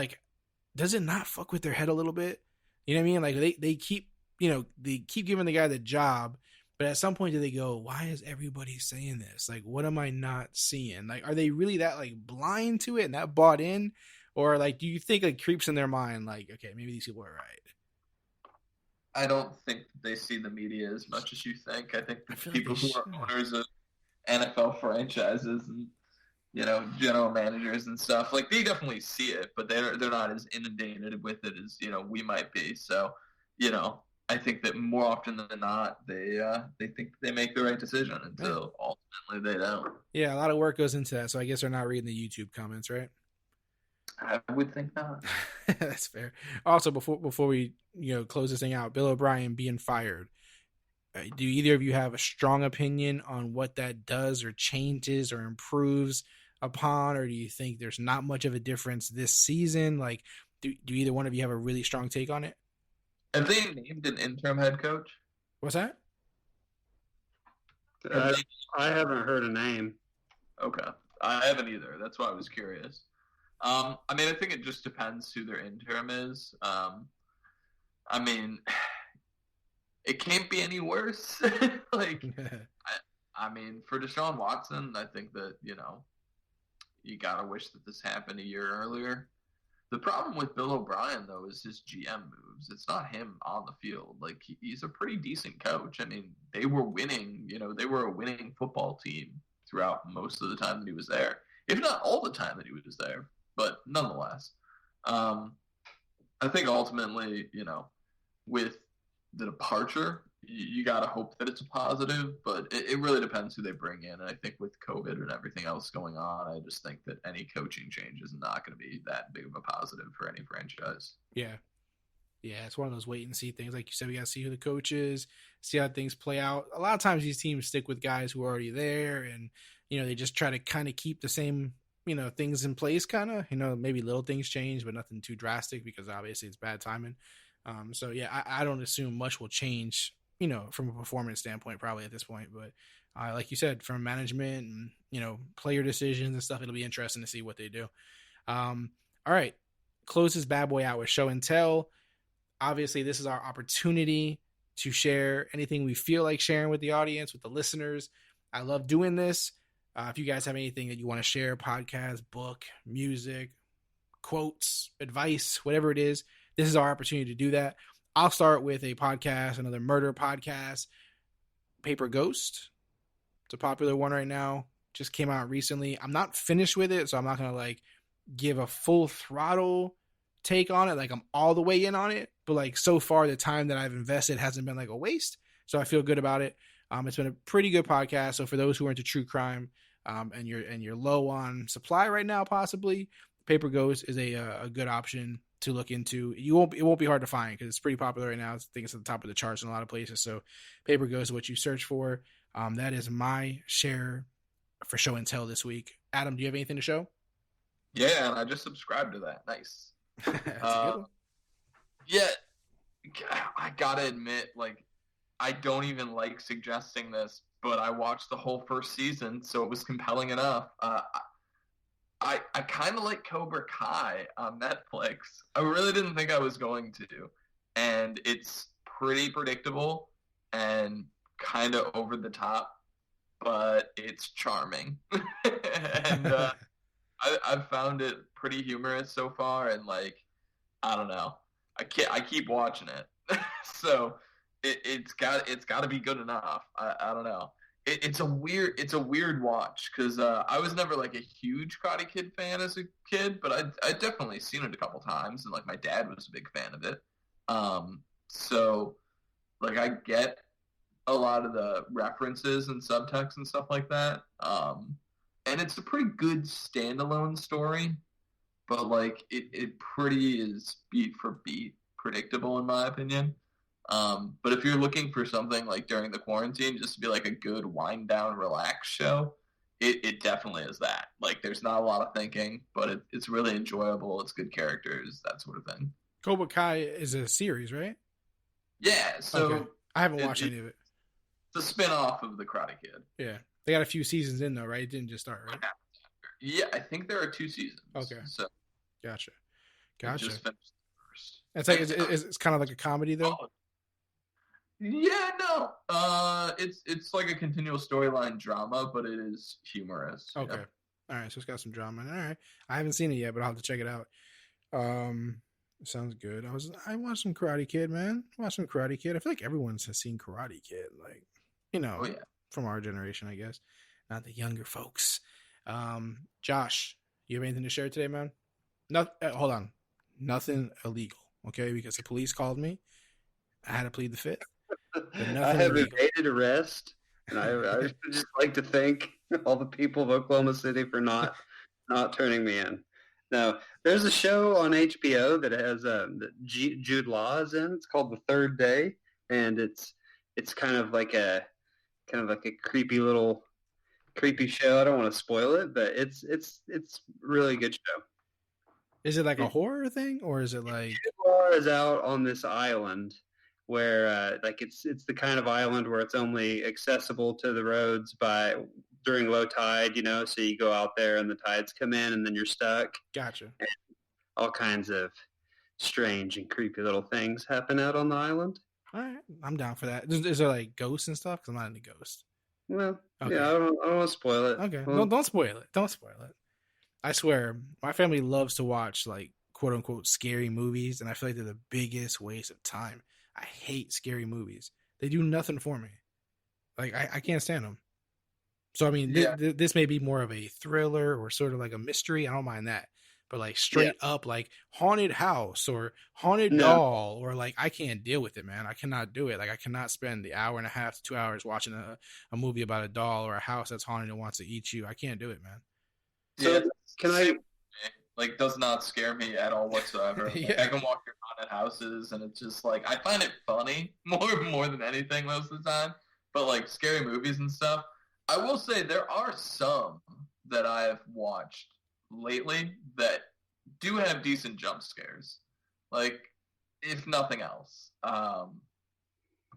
does it not fuck with their head a little bit? You know what I mean? They keep giving the guy the job, but at some point do they go, why is everybody saying this? What am I not seeing? Are they really that blind to it and that bought in, or do you think it creeps in their mind okay, maybe these people are right? I don't think they see the media as much as you think. I think the people who are owners of NFL franchises and general managers and stuff, they definitely see it, but they're not as inundated with it as we might be. So I think that more often than not they think they make the right decision until ultimately they don't. Yeah, a lot of work goes into that, so I guess they're not reading the YouTube comments, right? I would think not. That's fair. Also, before we close this thing out, Bill O'Brien being fired, do either of you have a strong opinion on what that does or changes or improves upon, or do you think there's not much of a difference this season? Do either one of you have a really strong take on it? Have they named an interim head coach? What's that? I haven't heard a name. Okay. I haven't either. That's why I was curious. I think it just depends who their interim is. It can't be any worse. For Deshaun Watson, I think that, you got to wish that this happened a year earlier. The problem with Bill O'Brien, though, is his GM moves. It's not him on the field. He's a pretty decent coach. They were winning. They were a winning football team throughout most of the time that he was there, if not all the time that he was there. But nonetheless, I think ultimately, with the departure, you got to hope that it's a positive, but it really depends who they bring in. And I think with COVID and everything else going on, I just think that any coaching change is not going to be that big of a positive for any franchise. Yeah. Yeah, it's one of those wait and see things. Like you said, we got to see who the coach is, see how things play out. A lot of times these teams stick with guys who are already there, and, they just try to kind of keep the same, things in place, kind of, maybe little things change, but nothing too drastic because obviously it's bad timing. So, yeah, I don't assume much will change, from a performance standpoint, probably at this point. But like you said, from management and, player decisions and stuff, it'll be interesting to see what they do. All right. close this bad boy out with show and tell. Obviously, this is our opportunity to share anything we feel like sharing with the audience, with the listeners. I love doing this. If you guys have anything that you want to share, podcast, book, music, quotes, advice, whatever it is, this is our opportunity to do that. I'll start with a podcast, another murder podcast, Paper Ghost. It's a popular one right now. Just came out recently. I'm not finished with it, so I'm not going to like give a full throttle take on it. Like I'm all the way in on it, but like so far the time that I've invested hasn't been like a waste. So I feel good about it. It's been a pretty good podcast. So for those who are into true crime, and you're low on supply right now, possibly Paper Ghost is a good option to look into. It won't be hard to find because it's pretty popular right now. I think it's at the top of the charts in a lot of places. So Paper Ghost is what you search for. That is my share for show and tell this week. Adam, do you have anything to show? Yeah, and I just subscribed to that. Nice. That's a good one. Yeah, I gotta admit, like, I don't even like suggesting this, but I watched the whole first season, so it was compelling enough. I kind of like Cobra Kai on Netflix. I really didn't think I was going to, and it's pretty predictable and kind of over the top, but it's charming. And I've found it pretty humorous so far, and like, I don't know, I keep watching it. So it's got to be good enough. I don't know. It's a weird watch because I was never like a huge Karate Kid fan as a kid, but I definitely seen it a couple times, and like my dad was a big fan of it. So like I get a lot of the references and subtext and stuff like that. And it's a pretty good standalone story, but like it pretty is beat for beat predictable in my opinion. But if you're looking for something like during the quarantine, just to be like a good wind down, relax show, it definitely is that. Like there's not a lot of thinking, but it's really enjoyable. It's good characters, that sort of thing. Cobra Kai is a series, right? Yeah. So okay. I haven't watched any of it. It's a spin-off of the Karate Kid. Yeah. They got a few seasons in though, right? It didn't just start, right? Yeah, I think there are 2 seasons. Okay. So Gotcha. Just finished the first. It's like it's kind of like a comedy though. Yeah, no. It's like a continual storyline drama, but it is humorous. Okay. Yeah. All right, so it's got some drama. All right. I haven't seen it yet, but I'll have to check it out. Sounds good. I watched some Karate Kid, man. I watched some Karate Kid. I feel like everyone has seen Karate Kid, like, you know, from our generation, I guess. Not the younger folks. Josh, you have anything to share today, man? Hold on. Nothing illegal, okay? Because the police called me. I had to plead the fifth. I have evaded arrest, and I would just like to thank all the people of Oklahoma City for not turning me in. Now, there's a show on HBO that has that Jude Law is in. It's called The Third Day, and it's kind of like a creepy show. I don't want to spoil it, but it's really good show. Is it like a horror thing, or is it like Jude Law is out on this island where like it's the kind of island where it's only accessible to the roads during low tide, you know, so you go out there and the tides come in and then you're stuck. Gotcha. And all kinds of strange and creepy little things happen out on the island. All right, I'm down for that. Is there like ghosts and stuff? Because I'm not into ghosts. Well, okay. Yeah, I don't want to spoil it. Okay, well, don't spoil it. Don't spoil it. I swear, my family loves to watch like quote unquote scary movies, and I feel like they're the biggest waste of time. I hate scary movies. They do nothing for me. Like I can't stand them. So I mean, this may be more of a thriller or sort of like a mystery. I don't mind that, but like straight up like haunted house or haunted doll or like I can't deal with it, man. I cannot do it. Like I cannot spend the hour and a half to 2 hours watching a movie about a doll or a house that's haunted and wants to eat you. I can't do it, man. So can I? Like, does not scare me at all whatsoever. Yeah. Like, I can walk through haunted houses, and it's just like I find it funny more than anything most of the time. But like scary movies and stuff, I will say there are some that I have watched lately that do have decent jump scares. Like, if nothing else, I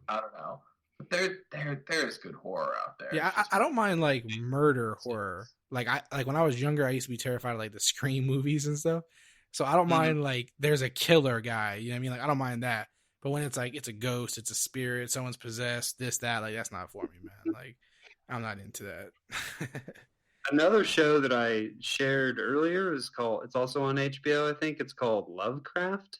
don't know. But there's good horror out there. Yeah, I don't mind like murder horror. Like when I was younger, I used to be terrified of like the Scream movies and stuff. So I don't mind like there's a killer guy. You know what I mean? Like I don't mind that. But when it's like it's a ghost, it's a spirit, someone's possessed, this, that, like that's not for me, man. Like I'm not into that. Another show that I shared earlier it's also on HBO, I think. It's called Lovecraft.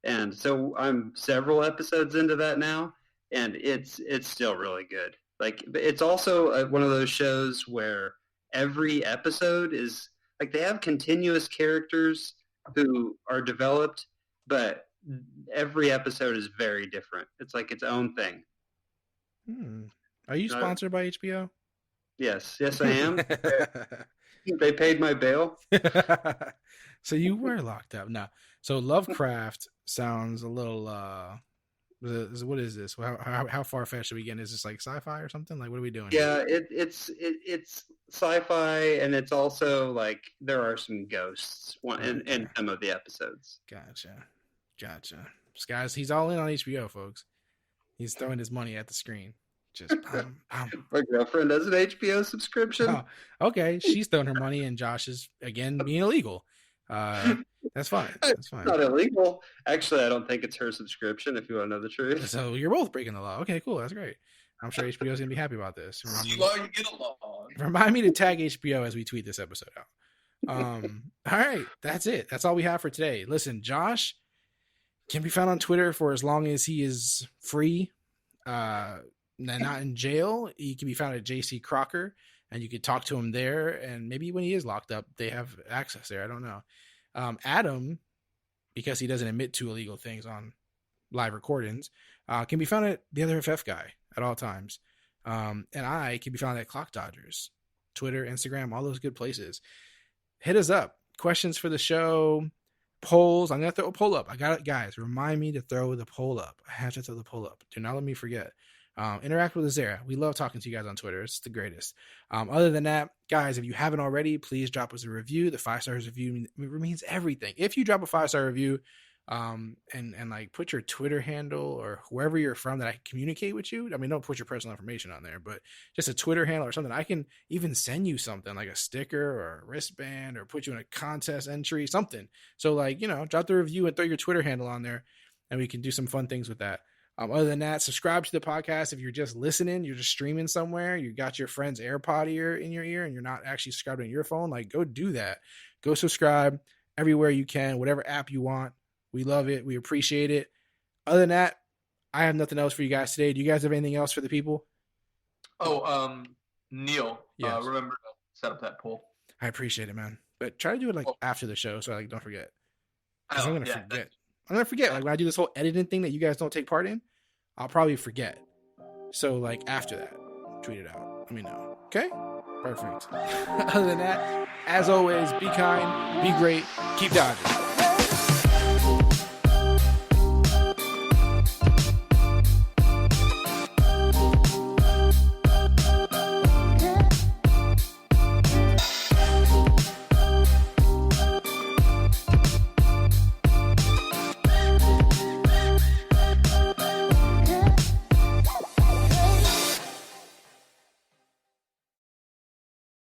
And so I'm several episodes into that now, and it's still really good. Like it's also one of those shows where every episode is like they have continuous characters who are developed, but every episode is very different. It's like its own thing. Are you sponsored by HBO? Yes, I am. They paid my bail. So you were locked up. No. So Lovecraft sounds a little what is this? How far fetched should we get? Is this like sci-fi or something? Like what are we doing? Yeah, it's sci-fi, and it's also like there are some ghosts in some of the episodes. Gotcha. Guys, he's all in on HBO, folks. He's throwing his money at the screen. Just My girlfriend has an HBO subscription. Oh, okay, she's throwing her money, and Josh is again being illegal. That's fine. It's not illegal. Actually, I don't think it's her subscription. If you want to know the truth, so you're both breaking the law. Okay, cool. That's great. I'm sure HBO's gonna be happy about this. Remind me to tag HBO as we tweet this episode out. All right, that's it. That's all we have for today. Listen, Josh can be found on Twitter for as long as he is free. Not in jail. He can be found at JC Crocker, and you can talk to him there. And maybe when he is locked up, they have access there. I don't know. Adam, because he doesn't admit to illegal things on live recordings, can be found at the Other FF Guy at all times. And I can be found at Clock Dodgers, Twitter, Instagram, all those good places. Hit us up. Questions for the show, polls. I'm going to throw a poll up. I got it, guys. Remind me to throw the poll up. I have to throw the poll up. Do not let me forget. Interact with us there. We love talking to you guys on Twitter. It's the greatest. Other than that, guys, if you haven't already, please drop us a review. The 5-star review means everything. If you drop a 5-star review, and like put your Twitter handle or wherever you're from that I can communicate with you. I mean, don't put your personal information on there, but just a Twitter handle or something. I can even send you something like a sticker or a wristband or put you in a contest entry, something. So like, drop the review and throw your Twitter handle on there and we can do some fun things with that. Other than that, subscribe to the podcast. If you're just listening, you're just streaming somewhere, you got your friend's AirPod ear in your ear and you're not actually subscribed on your phone, like go do that. Go subscribe everywhere you can, whatever app you want. We love it. We appreciate it. Other than that, I have nothing else for you guys today. Do you guys have anything else for the people? Neal, yes. Remember to set up that poll. I appreciate it, man. But try to do it after the show so I don't forget. Because I'm going to forget. I'm going to forget. Like when I do this whole editing thing that you guys don't take part in, I'll probably forget. So like after that, tweet it out. Let me know. Okay? Perfect. Other than that, as always, be kind, be great, keep dodging.